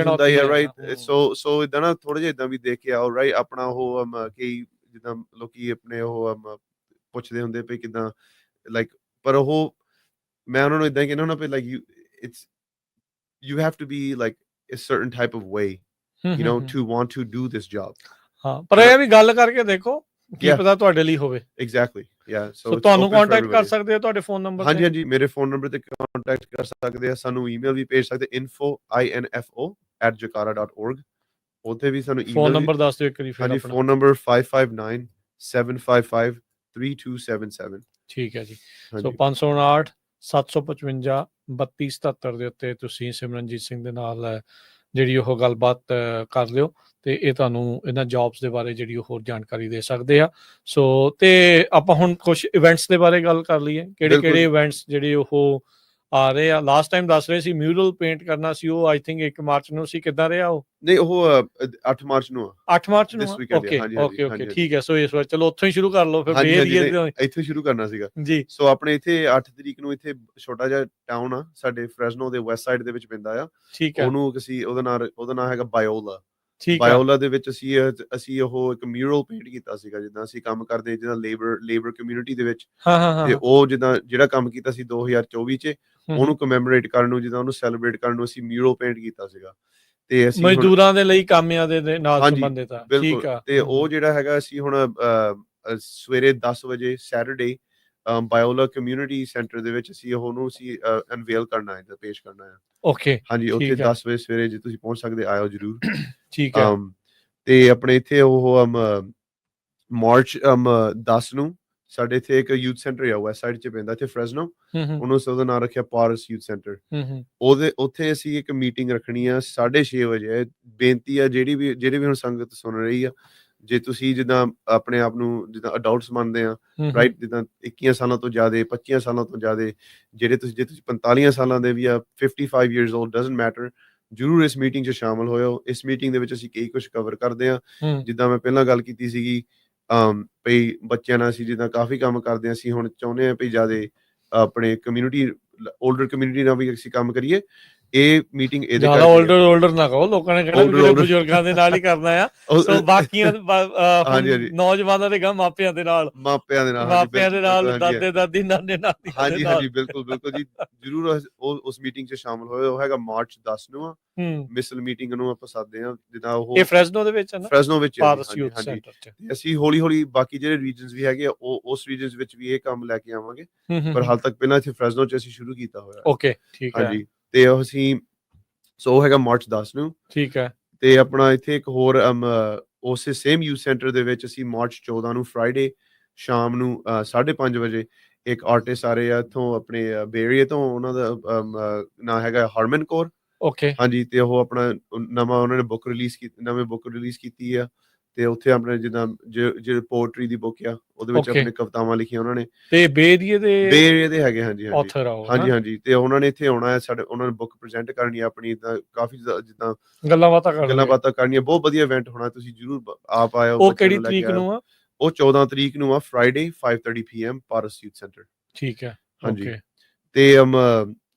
ਹੀ ਹੈ, ਰਾਈਟ। ਸੋ ਇਦਾਂ ਨਾ ਥੋੜਾ ਜਿਹਾ ਇਦਾਂ ਵੀ ਦੇਖ ਕੇ ਆਓ, ਰਾਈਟ। ਆਪਣਾ ਉਹ ਕਈ ਜਿੱਦਾਂ ਲੋਕੀ ਆਪਣੇ ਉਹ ਪੁੱਛਦੇ ਹੁੰਦੇ ਪਏ ਕਿਦਾਂ ਲਾਈਕ, ਪਰ ਉਹ ਮੈਂ ਉਹਨਾਂ ਨੂੰ ਇਦਾਂ ਹੀ ਕਹਿੰਦਾ ਹੁੰਦਾ, like you have to be like a certain type of way, to want to do this job. ਹਾਂ, ਪਰ ਇਹ ਵੀ ਗੱਲ ਕਰਕੇ ਦੇਖੋ, ਕੀ ਪਤਾ ਤੁਹਾਡੇ ਲਈ ਹੋਵੇ। ਐਗਜ਼ੈਕਟਲੀ, ਸੋ ਤੁਹਾਨੂੰ ਕੰਟੈਕਟ ਕਰ ਸਕਦੇ ਆ ਤੁਹਾਡੇ ਫੋਨ ਨੰਬਰ ਤੇ। ਹਾਂਜੀ ਮੇਰੇ ਫੋਨ ਨੰਬਰ ਤੇ ਕੰਟੈਕਟ ਕਰ ਸਕਦੇ ਆ, ਸਾਨੂੰ ਈਮੇਲ ਵੀ ਭੇਜ ਸਕਦੇ, info@jakara.org। ਉੱਥੇ ਵੀ ਸਾਨੂੰ ਈਮੇਲ। ਫੋਨ ਨੰਬਰ ਦੱਸ ਦਿਓ ਇੱਕ ਵਾਰੀ ਫਿਰ ਆਪਣਾ। Phone number 5597553277। ਠੀਕ ਹੈ ਜੀ। ਸੋ 559 755 3277 ਦੇ ਉੱਤੇ ਤੁਸੀਂ ਸਿਮਰਨਜੀਤ ਸਿੰਘ ਦੇ ਨਾਲ ਜਿਹੜੀ ਉਹ ਗੱਲਬਾਤ ਕਰ ਲਿਓ, ਤੇ ਇਹ ਤੁਹਾਨੂੰ ਇਹਨਾਂ ਜੌਬਸ ਦੇ ਬਾਰੇ ਜਿਹੜੀ ਉਹ ਹੋਰ ਜਾਣਕਾਰੀ ਦੇ ਸਕਦੇ ਆ। ਸੋ ਤੇ ਆਪਾਂ ਹੁਣ ਕੁਝ ਇਵੈਂਟਸ ਦੇ ਬਾਰੇ ਗੱਲ ਕਰ ਲਈਏ, ਕਿਹੜੇ ਇਵੈਂਟਸ ਜਿਹੜੇ ਉਹ ਆ ਰਹੇ ਆ। ਲਾਸਟ ਟਾਈਮ ਦੱਸ ਰਹੇ ਸੀ ਮਿਊਰਲ ਪੇਂਟ ਕਰਨਾ ਸੀ, ਉਹ ਆਈ ਥਿੰਕ 1 ਮਾਰਚ ਨੂੰ ਸੀ, ਕਿੱਦਾਂ ਰਿਹਾ ਉਹ? ਨਹੀਂ, ਉਹ 8 ਮਾਰਚ ਨੂੰ ਆ। 8 ਮਾਰਚ ਨੂੰ? ਓਕੇ ਠੀਕ ਹੈ। ਸੋ ਇਸ ਵਾਰ ਚਲੋ ਉੱਥੋਂ ਹੀ ਸ਼ੁਰੂ ਕਰ ਲਓ ਫਿਰ। ਇੱਥੇ ਸ਼ੁਰੂ ਕਰਨਾ ਸੀਗਾ ਜੀ। ਸੋ ਆਪਣੇ ਇੱਥੇ 8 ਤਰੀਕ ਨੂੰ ਇੱਥੇ ਛੋਟਾ ਜਿਹਾ ਟਾਊਨ ਆ ਸਾਡੇ ਫ੍ਰੈਸਨੋ ਦੇ ਵੈਸਟ ਸਾਈਡ ਦੇ ਵਿੱਚ ਪੈਂਦਾ ਆ। ਠੀਕ ਹੈ। ਉਹਨੂੰ ਅਸੀਂ ਉਹਦਾ ਨਾਮ ਹੈਗਾ ਬਾਇਓਲਾ ਦੇ ਵਿੱਚ ਅਸੀਂ ਉਹ ਇੱਕ ਮਿਊਰਲ ਪੇਂਟ ਕੀਤਾ ਸੀਗਾ, ਜਿੱਦਾਂ ਅਸੀਂ ਕੰਮ ਕਰਦੇ ਜਿੱਦਾਂ ਲੇਬਰ ਕਮਿਊਨਿਟੀ ਦੇ ਵਿੱਚ। ਤੇ ਉਹ ਜਿਹੜਾ ਕੰਮ ਕੀਤਾ ਸੀ 2024 ਚ, ਉਹਨੂੰ ਕਮੈਮੋਰੇਟ ਕਰਨ ਨੂੰ, ਜਿੱਦਾਂ ਉਹਨੂੰ ਸੈਲੀਬ੍ਰੇਟ ਕਰਨ ਨੂੰ ਅਸੀਂ ਮਿਊਰਲ ਪੇਂਟ ਕੀਤਾ ਸੀਗਾ। ਤੇ ਅਸੀਂ ਮਜ਼ਦੂਰਾਂ ਦੇ ਲਈ ਕਾਮਿਆਂ ਦੇ ਨਾਲ ਸੰਬੰਧਿਤ ਆ। ਠੀਕ ਆ। ਤੇ ਉਹ ਜਿਹੜਾ ਹੈਗਾ ਅਸੀਂ ਹੁਣ ਸਵੇਰੇ 10 ਵਜੇ ਸੈਟਰਡੇ ਬਾਇਓਲਾ ਕਮਿਊਨਿਟੀ ਸੈਂਟਰ ਦੇ ਵਿੱਚ ਅਸੀਂ ਅਨਵੇਲ ਕਰਨਾ ਹੈ, ਪੇਸ਼ ਕਰਨਾ ਹੈ। ਓਕੇ ਹਾਂਜੀ, ਉੱਥੇ 10 ਵਜੇ ਸਵੇਰੇ ਜੇ ਤੁਸੀਂ ਪਹੁੰਚ ਸਕਦੇ ਆਇਓ ਜਰੂਰ। ਠੀਕ ਹੈ। ਤੇ ਆਪਣੇ ਇੱਥੇ ਉਹ ਮਾਰਚ 10 ਨੂੰ ਸਾਡੇ ਇੱਥੇ ਇੱਕ ਯੂਥ ਸੈਂਟਰ ਆ ਵੈਸਟ ਸਾਈਡ ਚ ਪੈਂਦਾ, ਇੱਥੇ ਫ੍ਰੈਸਨੋ। ਉਹਨੂੰ ਉਹਦਾ ਨਾਮ ਰੱਖਿਆ ਪਾਰਸ ਯੂਥ ਸੈਂਟਰ। ਉੱਥੇ ਅਸੀਂ ਇੱਕ ਮੀਟਿੰਗ ਰੱਖਣੀ ਆ 6:30 ਵਜੇ। ਬੇਨਤੀ ਆ ਜਿਹੜੀ ਵੀ ਹੁਣ ਸੰਗਤ ਸੁਣ ਰਹੀ ਆ, ਜੇ ਤੁਸੀਂ ਜਿੱਦਾਂ ਆਪਣੇ ਆਪ ਨੂੰ ਜਿੱਦਾਂ ਅਡਲਟਸ ਮੰਨਦੇ ਆ, ਰਾਈਟ, ਜਿੱਦਾਂ 21 ਸਾਲਾਂ ਤੋਂ ਜ਼ਿਆਦਾ, 25 ਸਾਲਾਂ ਤੋਂ ਜ਼ਿਆਦਾ, ਜੇ ਤੁਸੀਂ 45 ਸਾਲਾਂ ਦੇ ਵੀ ਆ, 55 years old, doesn't matter, ਜ਼ਰੂਰ ਇਸ ਮੀਟਿੰਗ 'ਚ ਸ਼ਾਮਲ ਹੋਇਓ। ਇਸ ਮੀਟਿੰਗ ਦੇ ਵਿੱਚ ਅਸੀਂ ਕਈ ਕੁਝ ਕਵਰ ਕਰਦੇ ਆ। ਜਿੱਦਾਂ ਮੈਂ ਪਹਿਲਾਂ ਗੱਲ ਕੀਤੀ ਸੀਗੀ, ਭਈ ਬੱਚਿਆਂ ਨਾਲ ਅਸੀਂ ਜਿੱਦਾਂ ਕਾਫੀ ਕੰਮ ਕਰਦੇ ਹਾਂ, ਅਸੀਂ ਹੁਣ ਚਾਹੁੰਦੇ ਹਾਂ ਵੀ ਜ਼ਿਆਦਾ ਆਪਣੇ ਕਮਿਊਨਿਟੀ, ਓਲਡਰ ਕਮਿਊਨਿਟੀ ਨਾਲ ਵੀ ਅਸੀਂ ਕੰਮ ਕਰੀਏ। ਇਹ ਮੀਟਿੰਗ ਇਹਦੇ ਜ਼ਿਆਦਾ ਕਰਕੇ 올ਡਰ ਨਾ ਕਹੋ, ਲੋਕਾਂ ਨੇ ਕਹਿਣਾ ਵੀ ਕਿਹੜੇ ਬਜ਼ੁਰਗਾਂ ਦੇ ਨਾਲ ਹੀ ਕਰਨਾ ਆ। ਸੋ ਬਾਕੀਆਂ ਹਾਂਜੀ ਨੌਜਵਾਨਾਂ ਦੇ ਮਾਪਿਆਂ ਦੇ ਨਾਲ ਮਾਪਿਆਂ ਦੇ ਨਾਲ ਦਾਦੇ ਦਾਦੀ ਨਾਨੇ ਨਾਨੀਆਂ ਦੇ ਨਾਲ। ਹਾਂਜੀ ਬਿਲਕੁਲ ਜੀ ਜ਼ਰੂਰ ਉਸ ਮੀਟਿੰਗ 'ਚ ਸ਼ਾਮਲ ਹੋਏ। ਉਹ ਹੈਗਾ ਮਾਰਚ 10 ਨੂੰ ਆ ਮਿਸਲ ਮੀਟਿੰਗ ਨੂੰ ਆਪਾਂ ਸੱਦਦੇ ਆ, ਜਿੱਦਾਂ ਉਹ ਇਹ ਫ੍ਰੈਸਨੋ ਦੇ ਵਿੱਚ ਹੈ ਨਾ, ਫ੍ਰੈਸਨੋ ਵਿੱਚ ਹਾਂਜੀ। ਅਸੀਂ ਹੌਲੀ ਬਾਕੀ ਜਿਹੜੇ ਰੀਜਨਸ ਵੀ ਹੈਗੇ ਉਹ ਉਸ ਰੀਜਨਸ ਵਿੱਚ ਵੀ ਇਹ ਕੰਮ ਲੈ ਕੇ ਆਵਾਂਗੇ, ਪਰ ਹਾਲ ਤੱਕ ਪਹਿਲਾਂ ਇੱਥੇ ਫ੍ਰੈਸਨੋ 'ਚ ਅਸੀਂ ਸ਼ੁਰੂ ਕੀਤਾ ਹੋਇਆ। ਓਕੇ ਠੀਕ ਹੈ। ਹਾਂਜੀ ਤੇ ਅਸੀਂ ਸੋ ਹੈਗਾ ਮਾਰਚ 10 ਨੂੰ, ਠੀਕ ਹੈ। ਤੇ ਆਪਣਾ ਇੱਥੇ ਇੱਕ ਹੋਰ ਉਸੇ ਸੇਮ ਯੂਥ ਸੈਂਟਰ ਦੇ ਵਿੱਚ ਅਸੀਂ ਮਾਰਚ 14 ਨੂੰ ਫਰਾਈਡੇ ਸ਼ਾਮ ਨੂੰ 5:30 ਵਜੇ ਇੱਕ ਆਰਟਿਸਟ ਆ ਰਹੇ ਆ ਇੱਥੋਂ ਆਪਣੇ ਬੇਰੀਏ ਤੋਂ, ਉਹਨਾਂ ਦਾ ਨਾਂ ਹੈਗਾ ਹਰਮਨ ਕੌਰ। ਓਕੇ ਹਾਂਜੀ ਤੇ ਉਹ ਆਪਣਾ ਨਵਾਂ ਉਹਨਾਂ ਨੇ ਬੁੱਕ ਰਿਲੀਜ਼ ਕੀਤੀ ਆ, ਤੇ ਉੱਥੇ ਆਪਣੇ ਜਿੱਦਾਂ ਜਿਹੜੇ ਪੋਇਟਰੀ ਦੀ ਬੁੱਕ ਆ ਉਹਦੇ ਵਿੱਚ ਆਪਣੇ ਕਵਿਤਾਵਾਂ ਲਿਖੀਆਂ ਉਹਨਾਂ ਨੇ, ਤੇ ਬੇ ਏਰੀਏ ਦੇ ਹੈਗੇ। ਹਾਂਜੀ ਤੇ ਉਹਨਾਂ ਨੇ ਇੱਥੇ ਆਉਣਾ ਹੈ, ਉਹਨਾਂ ਨੇ ਬੁੱਕ ਪ੍ਰੈਜ਼ੈਂਟ ਕਰਨੀ ਆ ਆਪਣੀ, ਕਾਫੀ ਜਿੱਦਾਂ ਗੱਲਾਂ ਬਾਤਾਂ ਕਰਨੀਆਂ। ਬਹੁਤ ਵਧੀਆ ਇਵੈਂਟ ਹੋਣਾ, ਤੁਸੀਂ ਜ਼ਰੂਰ ਆਪ ਆਇਓ। ਉਹ ਕਿਹੜੀ ਤਰੀਕ ਨੂੰ ਆ? ਉਹ 14 ਤਰੀਕ ਨੂੰ ਆ, ਫਰਾਈਡੇ 5:30 PM ਪਾਰਸ ਯੂਥ ਸੈਂਟਰ। ਠੀਕ ਹੈ। ਹਾਂਜੀ ਤੇ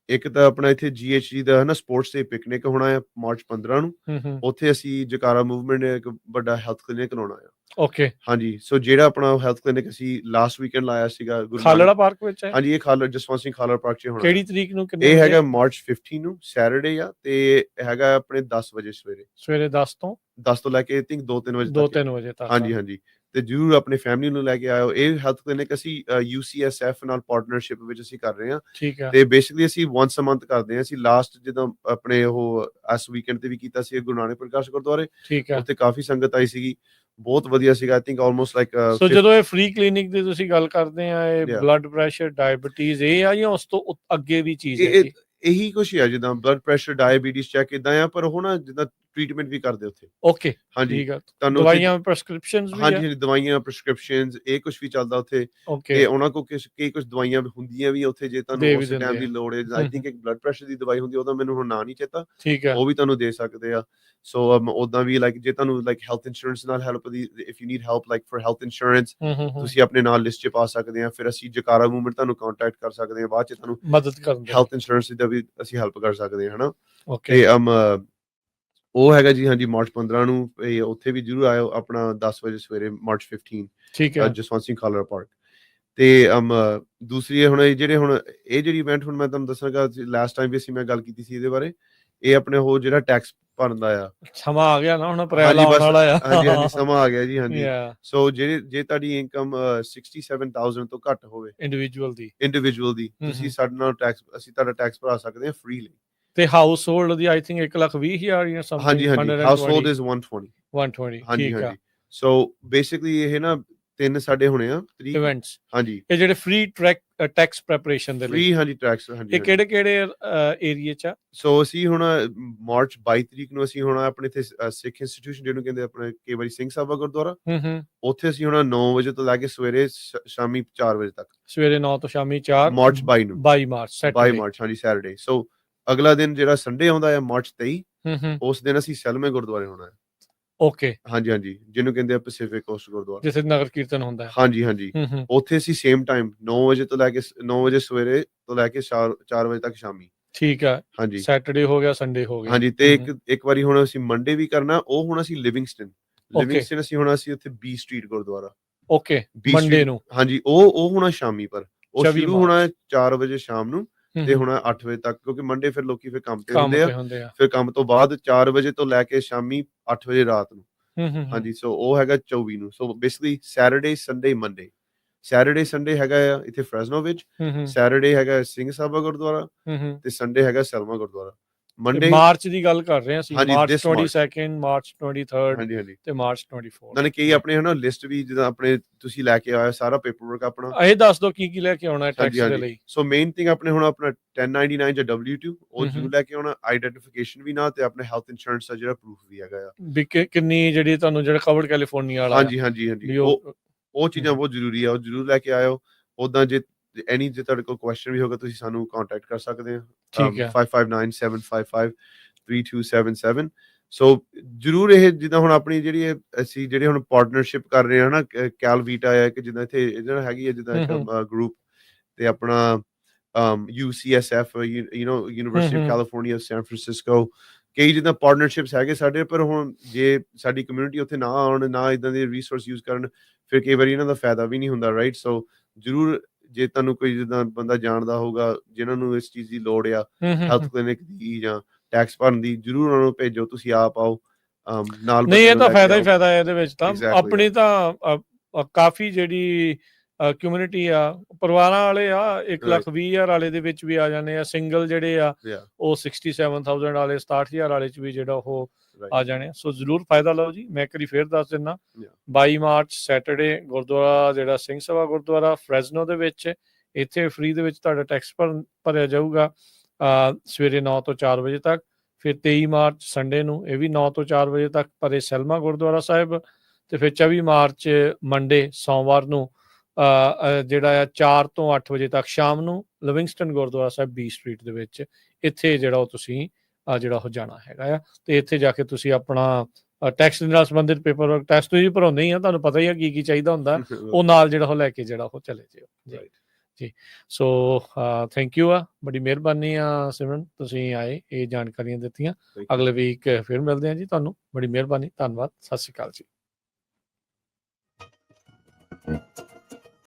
ਇੱਕ ਤਾਂ ਆਪਣਾ ਇੱਥੇ GHG ਦਾ ਨਾ ਸਪੋਰਟਸ ਡੇ ਪਿਕਨਿਕ ਹੋਣਾ ਆ ਮਾਰਚ 15 ਨੂੰ। ਉੱਥੇ ਅਸੀਂ ਜਕਾਰਾ ਮੂਵਮੈਂਟ ਨੇ ਇੱਕ ਵੱਡਾ ਹੈਲਥ ਕਲੀਨਿਕ ਲਾਉਣਾ ਆ। ਓਕੇ ਹਾਂਜੀ ਸੋ ਜਿਹੜਾ ਆਪਣਾ ਹੈਲਥ ਕਲੀਨਿਕ ਅਸੀਂ ਲਾਸਟ ਵੀਕਐਂਡ ਲਾਇਆ ਸੀਗਾ ਖਾਲੜਾ ਪਾਰਕ ਵਿੱਚ ਹੈ। ਹਾਂਜੀ ਇਹ ਜਸਵੰਤ ਸਿੰਘ ਖਾਲੜਾ ਪਾਰਕ 'ਚ ਹੋਣਾ। ਕਿਹੜੀ ਤਰੀਕ ਨੂੰ? ਇਹ ਹੈਗਾ ਮਾਰਚ 15 ਨੂੰ ਸੈਟਰਡੇ ਆ, ਤੇ ਹੈਗਾ ਆਪਣੇ 10 ਵਜੇ ਸਵੇਰੇ 10 ਤੋਂ ਲੈ ਕੇ 2-3 ਵਜੇ ਤੱਕ। ਹਾਂਜੀ ਤੇ ਜਰੂਰ ਆਪਣੇ ਫੈਮਿਲੀ ਨੂੰ ਲੈ ਕੇ ਆਇਓ। ਇਹ ਹੈਲਥ ਕਲੀਨਿਕ ਅਸੀਂ UCSF ਨਾਲ ਪਾਰਟਨਰਸ਼ਿਪ ਵਿੱਚ ਅਸੀਂ ਕਰ ਰਹੇ ਹਾਂ। ਠੀਕ ਹੈ। ਤੇ ਬੇਸਿਕਲੀ ਅਸੀਂ ਵਾਂਸ ਅ ਮੰਥ ਕਰਦੇ ਹਾਂ। ਅਸੀਂ ਲਾਸਟ ਜਦੋਂ ਆਪਣੇ ਉਹ ਇਸ ਵੀਕਐਂਡ ਤੇ ਵੀ ਕੀਤਾ ਸੀ ਗੁਰੂ ਨਾਨਕ ਪ੍ਰਕਾਸ਼ ਗੁਰਦੁਆਰੇ, ਉੱਥੇ ਕਾਫੀ ਸੰਗਤ ਆਈ ਸੀਗੀ, ਬਹੁਤ ਵਧੀਆ ਸੀਗਾ। ਆਈ ਥਿੰਕ ਆਲਮੋਸਟ ਲਾਈਕ ਸੋ ਜਦੋਂ ਇਹ ਫ੍ਰੀ ਕਲੀਨਿਕ ਦੀ ਤੁਸੀਂ ਗੱਲ ਕਰਦੇ ਆ, ਇਹ ਬਲੱਡ ਪ੍ਰੈਸ਼ਰ ਡਾਇਬੀਟੀਜ਼ ਇਹ ਆ ਜਾਂ ਉਸ ਤੋਂ ਅੱਗੇ ਵੀ ਚੀਜ਼ ਹੈ? ਇਹੀ ਕੁਛ ਆ, ਜਿੱਦਾਂ ਬਲੱਡ ਪ੍ਰੈਸ਼ਰ ਡਾਇਬੀਟੀਜ਼ ਚੈੱਕ ਇਦਾਂ ਆ, ਪਰ ਉਹ ਨਾ ਜਿੱਦਾਂ ਟ੍ਰੀਟਮੈਂਟ ਵੀ ਕਰਦੇ ਉੱਥੇ। ਓਕੇ ਹਾਂਜੀ ਤੁਹਾਨੂੰ ਦਵਾਈਆਂ ਪ੍ਰੈਸਕ੍ਰਿਪਸ਼ਨਸ ਵੀ ਹਾਂਜੀ ਦਵਾਈਆਂ ਪ੍ਰੈਸਕ੍ਰਿਪਸ਼ਨਸ ਇਹ ਕੁਝ ਵੀ ਚੱਲਦਾ ਉੱਥੇ। ਤੇ ਉਹਨਾਂ ਕੋਲ ਕਈ ਕੁਝ ਦਵਾਈਆਂ ਹੁੰਦੀਆਂ ਵੀ ਉੱਥੇ, ਜੇ ਤੁਹਾਨੂੰ ਉਸ ਟਾਈਮ ਦੀ ਲੋੜ ਹੈ। ਆਈ ਥਿੰਕ ਇੱਕ ਬਲੱਡ ਪ੍ਰੈਸ਼ਰ ਦੀ ਦਵਾਈ ਹੁੰਦੀ, ਉਹਦਾ ਮੈਨੂੰ ਹੁਣ ਨਾਂ ਨਹੀਂ ਚੇਤਾ, ਉਹ ਵੀ ਤੁਹਾਨੂੰ ਦੇ ਸਕਦੇ ਆ। ਸੋ ਉਦਾਂ ਵੀ ਲਾਈਕ ਜੇ ਤੁਹਾਨੂੰ ਲਾਈਕ ਹੈਲਥ ਇੰਸ਼ੋਰੈਂਸ ਨਾਲ help the, if you need help like for health insurance, ਤੁਸੀਂ ਆਪਣੇ ਨਾਲ ਲਿਸਟ 'ਚ ਪਾ ਸਕਦੇ ਆ। ਫਿਰ ਅਸੀਂ ਜਕਾਰਾ ਮੂਵਮੈਂਟ ਤੁਹਾਨੂੰ ਕੰਟੈਕਟ ਕਰ ਸਕਦੇ ਆ, ਬਾਅਦ 'ਚ ਤੁਹਾਨੂੰ ਮਦਦ ਕਰਨ ਹੈਲਥ ਇੰਸ਼ੋਰੈਂਸ ਦਾ ਵੀ ਅਸੀਂ ਹੈਲਪ ਕਰ ਸਕਦੇ ਆ, ਹਨਾ। ਤੇ ਉਹ ਹੈਗਾ ਜੀ ਹਾਂਜੀ ਮਾਰਚ 15 ਨੂੰ, ਉੱਥੇ ਵੀ ਜਰੂਰ ਆਇਓ ਆਪਣਾ 10 ਵਜੇ ਸਵੇਰੇ ਮਾਰਚ 15। ਠੀਕ ਹੈ। ਜਸਵੰਤ ਸਿੰਘ ਖਾਲੜਾ ਪਾਰਕ। ਤੇ ਦੂਸਰੀ ਹੁਣ ਜਿਹੜੀ ਇਵੈਂਟ ਹੁਣ ਮੈਂ ਤੁਹਾਨੂੰ ਦੱਸਾਂਗਾ, ਲਾਸਟ ਟਾਈਮ ਵੀ ਮੈਂ ਗੱਲ ਕੀਤੀ ਸੀ ਇਹਦੇ ਬਾਰੇ। ਇਹ ਆਪਣੇ ਉਹ ਜਿਹੜਾ ਟੈਕਸ ਭਰਨ ਦਾ ਆ, ਸਮਾਂ ਆ ਗਿਆ ਨਾ ਹੁਣ, ਅਪ੍ਰੈਲ ਆਉਣ ਵਾਲਾ ਆ। ਹਾਂਜੀ ਸਮਾਂ ਆ ਗਿਆ ਜੀ। ਹਾਂਜੀ ਸੋ ਜੇ ਤੁਹਾਡੀ ਇਨਕਮ 67,000 ਤੋਂ ਘੱਟ ਹੋਵੇ ਇੰਡੀਵਿਜੂਅਲ ਦੀ ਤੁਸੀਂ ਸਾਡੇ ਨਾਲ ਅਸੀਂ ਤੁਹਾਡਾ ਟੈਕਸ ਭਰਾ ਸਕਦੇ ਹਾਂ ਫ੍ਰੀਲੀ। ਤੇ house hold the I think 1,20,000 ਜਾਂ ਸਮਥਿੰਗ। ਹਾਂਜੀ ਹਾਊਸ ਹੋਲਡ ਇਜ਼ 120। ਹਾਂਜੀ ਸੋ ਬੇਸਿਕਲੀ ਇਹ ਨਾ 3 ਸਾਡੇ ਹੋਣੇ ਆ ਇਵੈਂਟਸ। ਹਾਂਜੀ ਇਹ ਜਿਹੜੇ ਫ੍ਰੀ ਟੈਕਸ ਪ੍ਰੈਪਰੇਸ਼ਨ ਦੇ ਲਈ ਫ੍ਰੀ, ਹਾਂਜੀ ਟੈਕਸ। ਹਾਂਜੀ ਇਹ ਕਿਹੜੇ ਏਰੀਆ 'ਚ ਆ? ਸੋ ਅਸੀਂ ਹੁਣ ਮਾਰਚ 22 ਤਰੀਕ ਨੂੰ ਅਸੀਂ ਹੁਣ ਆਪਣੇ ਇੱਥੇ ਸਿੱਖ ਇੰਸਟੀਟਿਊਸ਼ਨ ਜਿਹਨੂੰ ਕਹਿੰਦੇ ਆਪਣੇ ਕੇਵਰੀ ਸਿੰਘ ਸਾਹਿਬਾ ਗੁਰਦੁਆਰਾ, ਉੱਥੇ ਅਸੀਂ ਹੁਣ 9 ਵਜੇ ਤੋਂ ਲੈ ਕੇ ਸਵੇਰੇ ਸ਼ਾਮੀ 4 ਵਜੇ ਤੱਕ। ਸਵੇਰੇ 9 ਤੋਂ ਸ਼ਾਮੀ 4 ਮਾਰਚ 22 ਨੂੰ 22 ਮਾਰਚ ਹਾਂਜੀ ਸੈਟਰਡੇ। ਸੋ ਅਗਲਾ ਦਿਨ ਜਿਹੜਾ ਸੰਡੇ ਆਉਂਦਾ ਹੈ ਮਾਰਚ 23, ਉਸ ਦਿਨ ਅਸੀਂ ਸੈਲਮੇ ਗੁਰਦੁਆਰੇ ਹੋਣਾ ਹੈ। ਓਕੇ ਹਾਂਜੀ ਜਿਹਨੂੰ ਕਹਿੰਦੇ ਆ ਪੈਸੀਫਿਕ ਕੋਸਟ ਗੁਰਦੁਆਰਾ, ਜਿੱਥੇ ਨਗਰ ਕੀਰਤਨ ਹੁੰਦਾ ਹੈ। ਹਾਂਜੀ ਉੱਥੇ ਅਸੀਂ ਸੇਮ ਟਾਈਮ 9 ਵਜੇ ਤੋਂ ਲੈ ਕੇ 9 ਵਜੇ ਸਵੇਰੇ ਤੋਂ ਲੈ ਕੇ 4 ਵਜੇ ਤੱਕ ਸ਼ਾਮੀ। ਠੀਕ ਹੈ। ਹਾਂਜੀ ਸੈਟਰਡੇ ਹੋ ਗਿਆ, ਸੰਡੇ ਹੋ ਗਿਆ। ਹਾਂਜੀ ਤੇ ਇੱਕ ਵਾਰੀ ਹੁਣ ਅਸੀਂ ਮੰਡੇ ਵੀ ਕਰਨਾ, ਉਹ ਹੁਣ ਅਸੀਂ ਲਿਵਿੰਗਸਟਨ ਅਸੀਂ ਹੋਣਾ ਸੀ ਉੱਥੇ B street Gurdwara. Okay Monday ਨੂੰ ਹਾਂਜੀ ਉਹ ਹੋਣਾ ਸ਼ਾਮੀ, ਪਰ ਉਹ ਸ਼ੁਰੂ ਹੋਣਾ 4 ਵਜੇ ਸ਼ਾਮ ਨੂੰ ਤੇ ਹੁਣ 8 ਵਜੇ ਤੱਕ, ਕਿਉਂਕਿ ਮੰਡੇ ਫਿਰ ਲੋਕੀ ਫਿਰ ਕੰਮ ਤੇ ਹੁੰਦੇ ਆ। ਫਿਰ ਕੰਮ ਤੋਂ ਬਾਅਦ 4 ਵਜੇ ਤੋਂ ਲੈ ਕੇ ਸ਼ਾਮੀ 8 ਵਜੇ ਰਾਤ ਨੂੰ। ਹਾਂਜੀ ਸੋ ਉਹ ਹੈਗਾ 24 ਨੂੰ। So basically Saturday Sunday Monday. Saturday Sunday ਹੈਗਾ ਆ ਇੱਥੇ ਫ੍ਰੈਸਨੋ ਵਿੱਚ, ਸੈਟਰਡੇ ਹੈਗਾ ਸਿੰਘ ਸਾਹਿਬਾ ਗੁਰਦੁਆਰਾ, ਤੇ ਸੰਡੇ ਹੈਗਾ ਸੈਲਮਾ ਗੁਰਦੁਆਰਾ। ਮੰਡੇ ਮਾਰਚ ਦੀ ਗੱਲ ਕਰ ਰਹੇ ਹਾਂ ਅਸੀਂ, ਮਾਰਚ 22, ਮਾਰਚ 23 ਤੇ ਮਾਰਚ 24। ਨਾਲੇ ਕਈ ਆਪਣੇ ਹਨਾ ਲਿਸਟ ਵੀ ਜਿੱਦਾਂ ਆਪਣੇ ਤੁਸੀਂ ਲੈ ਕੇ ਆਇਆ ਸਾਰਾ ਪੇਪਰ ਵਰਕ ਆਪਣਾ, ਇਹ ਦੱਸ ਦਿਓ ਕੀ ਲੈ ਕੇ ਆਉਣਾ ਟੈਕਸ ਦੇ ਲਈ। ਸੋ ਮੇਨ ਥਿੰਗ ਆਪਣੇ ਹੁਣ ਆਪਣਾ 1099 ਜਾਂ W2 ਉਹ ਜ਼ਰੂਰ ਲੈ ਕੇ ਆਉਣਾ, ਆਈਡੈਂਟੀਫਿਕੇਸ਼ਨ ਵੀ ਨਾਲ, ਤੇ ਆਪਣੇ ਹੈਲਥ ਇੰਸ਼ੋਰੈਂਸ ਦਾ ਜਿਹੜਾ ਪ੍ਰੂਫ ਵੀ ਹੈਗਾ ਆ ਵੀ ਕਿੰਨੀ ਜਿਹੜੀ ਤੁਹਾਨੂੰ ਜਿਹੜਾ ਕਵਰਡ ਕੈਲੀਫੋਰਨੀਆ ਵਾਲਾ। ਹਾਂਜੀ ਉਹ ਚੀਜ਼ਾਂ ਬਹੁਤ ਜ਼ਰੂਰੀ ਆ, ਉਹ ਜ਼ਰੂਰ ਲੈ ਕੇ ਆਇਓ। ਉਦਾਂ ਜੇ ਜੇ ਤੁਹਾਡੇ ਕੋਲ ਕੁਐਸਚਨ ਵੀ ਹੋਗਾ ਤੁਸੀਂ ਸਾਨੂੰ ਕੰਟੈਕਟ ਕਰ ਸਕਦੇ ਆ। 5597553277। ਸੋ ਜਰੂਰ ਇਹ ਜਿੱਦਾਂ ਹੁਣ ਆਪਣੀ ਜਿਹੜੀ ਅਸੀਂ ਜਿਹੜੇ ਹੁਣ ਪਾਰਟਨਰਸ਼ਿਪ ਕਰ ਰਹੇ ਹਾਂ ਨਾ, ਕੈਲਵੀਟਾ ਹੈ ਕਿ ਜਿੱਦਾਂ ਇੱਥੇ ਇਹਨਾਂ ਹੈਗੀ ਹੈ ਜਿੱਦਾਂ ਇੱਕ ਗਰੁੱਪ, ਤੇ ਆਪਣਾ UCSF, University of ਹੂੰ California, San Francisco, ਕਈ ਜਿੱਦਾਂ ਪਾਰਟਨਰਸ਼ਿਪਸ ਹੈਗੇ ਸਾਡੇ, ਪਰ ਹੁਣ ਜੇ ਸਾਡੀ ਕਮਿਊਨਿਟੀ ਉੱਥੇ ਨਾ ਆਉਣ, ਨਾ ਇਦਾਂ ਦੇ ਰਿਸੋਰਸ ਯੂਜ਼ ਕਰਨ, ਫਿਰ ਕਈ ਵਾਰੀ ਇਹਨਾਂ ਦਾ ਫਾਇਦਾ ਵੀ ਨਹੀਂ ਹੁੰਦਾ, ਰਾਈਟ? ਸੋ ਜ਼ਰੂਰ ਜੇ ਤੁਹਾਨੂੰ ਕੋਈ ਜਿੱਦਾਂ ਬੰਦਾ ਜਾਣਦਾ ਹੋਊਗਾ ਜਿਨ੍ਹਾਂ ਨੂੰ ਇਸ ਚੀਜ਼ ਦੀ ਲੋੜ ਆ, ਹੈਲਥ ਕਲੀਨਿਕ ਦੀ ਜਾਂ ਟੈਕਸ ਭਰਨ ਦੀ, ਜ਼ਰੂਰ ਉਹਨਾਂ ਨੂੰ ਭੇਜੋ, ਤੁਸੀਂ ਆਪ ਆਓ, ਨਾਲ ਨਹੀਂ ਬੱਚੇ ਇਹ ਨੂੰ ਤਾਂ ਲੈ ਕੇ ਫਾਇਦਾ ਹੀ ਆਓ। ਫਾਇਦਾ ਹੈ ਇਹਦੇ ਵਿੱਚ ਤਾਂ Exactly, ਆਪਣੀ yeah. ਤਾਂ ਕਾਫੀ ਜਿਹੜੀ ਕਮਿਊਨਿਟੀ ਆ ਪਰਿਵਾਰਾਂ ਵਾਲੇ ਆ 1,20,000 ਵਾਲੇ ਦੇ ਵਿੱਚ ਵੀ ਆ ਜਾਂਦੇ ਆ, ਸਿੰਗਲ ਜਿਹੜੇ ਆ Yeah, ਉਹ 67,000 ਵਾਲੇ 67,000 ਵਾਲੇ ਚ ਵੀ ਜਿਹੜਾ ਉਹ right. ਆ ਜਾਣੇ ਆ। ਸੋ ਜ਼ਰੂਰ ਫਾਇਦਾ ਲਓ ਜੀ। ਮੈਂ ਇੱਕ ਵਾਰੀ ਫੇਰ ਦੱਸ ਦਿੰਦਾ, Yeah. 22 ਮਾਰਚ ਸੈਟਰਡੇ ਗੁਰਦੁਆਰਾ ਜਿਹੜਾ ਸਿੰਘ ਸਭਾ ਗੁਰਦੁਆਰਾ ਫਰੈਜ਼ਨੋ ਦੇ ਵਿੱਚ, ਇੱਥੇ ਫ੍ਰੀ ਦੇ ਵਿੱਚ ਤੁਹਾਡਾ ਟੈਕਸ ਭਰਿਆ ਜਾਊਗਾ ਸਵੇਰੇ 9 ਤੋਂ 4 ਵਜੇ ਤੱਕ। ਫਿਰ 23 ਮਾਰਚ ਸੰਡੇ ਨੂੰ ਇਹ ਵੀ 9 ਤੋਂ 4 ਵਜੇ ਤੱਕ ਭਰੇ ਸੈਲਮਾ ਗੁਰਦੁਆਰਾ ਸਾਹਿਬ। ਤੇ ਫਿਰ 24 ਮਾਰਚ ਮੰਡੇ ਸੋਮਵਾਰ ਨੂੰ ਜਿਹੜਾ ਆ 4 ਤੋਂ 8 ਵਜੇ ਤੱਕ ਸ਼ਾਮ ਨੂੰ ਲਿਵਿੰਗਸਟਨ ਗੁਰਦੁਆਰਾ ਸਾਹਿਬ B ਸਟਰੀਟ ਦੇ ਵਿੱਚ, ਇੱਥੇ ਜਿਹੜਾ ਉਹ ਤੁਸੀਂ ਜਿਹੜਾ ਉਹ ਜਾਣਾ ਹੈਗਾ ਆ। ਤੇ ਇੱਥੇ ਜਾ ਕੇ ਤੁਸੀਂ ਆਪਣਾ ਟੈਕਸ ਦੇ ਨਾਲ ਸੰਬੰਧਿਤ ਪੇਪਰ ਵਰਕ, ਟੈਕਸ ਤੁਸੀਂ ਭਰਾਉਂਦੇ ਹੀ ਆ, ਤੁਹਾਨੂੰ ਪਤਾ ਹੀ ਆ ਕੀ ਕੀ ਚਾਹੀਦਾ ਹੁੰਦਾ, ਉਹ ਨਾਲ ਜਿਹੜਾ ਉਹ ਲੈ ਕੇ ਜਿਹੜਾ ਉਹ ਚਲੇ ਜਾਓ ਜੀ। Right. ਜੀ ਸੋ ਥੈਂਕ ਯੂ ਆ, ਬੜੀ ਮਿਹਰਬਾਨੀ ਆ ਸਿਮਰਨ, ਤੁਸੀਂ ਆਏ, ਇਹ ਜਾਣਕਾਰੀਆਂ ਦਿੱਤੀਆਂ। Thank you. ਅਗਲੇ ਵੀਕ ਫਿਰ ਮਿਲਦੇ ਆ ਜੀ ਤੁਹਾਨੂੰ, ਬੜੀ ਮਿਹਰਬਾਨੀ, ਧੰਨਵਾਦ, ਸਤਿ ਸ਼੍ਰੀ ਅਕਾਲ ਜੀ।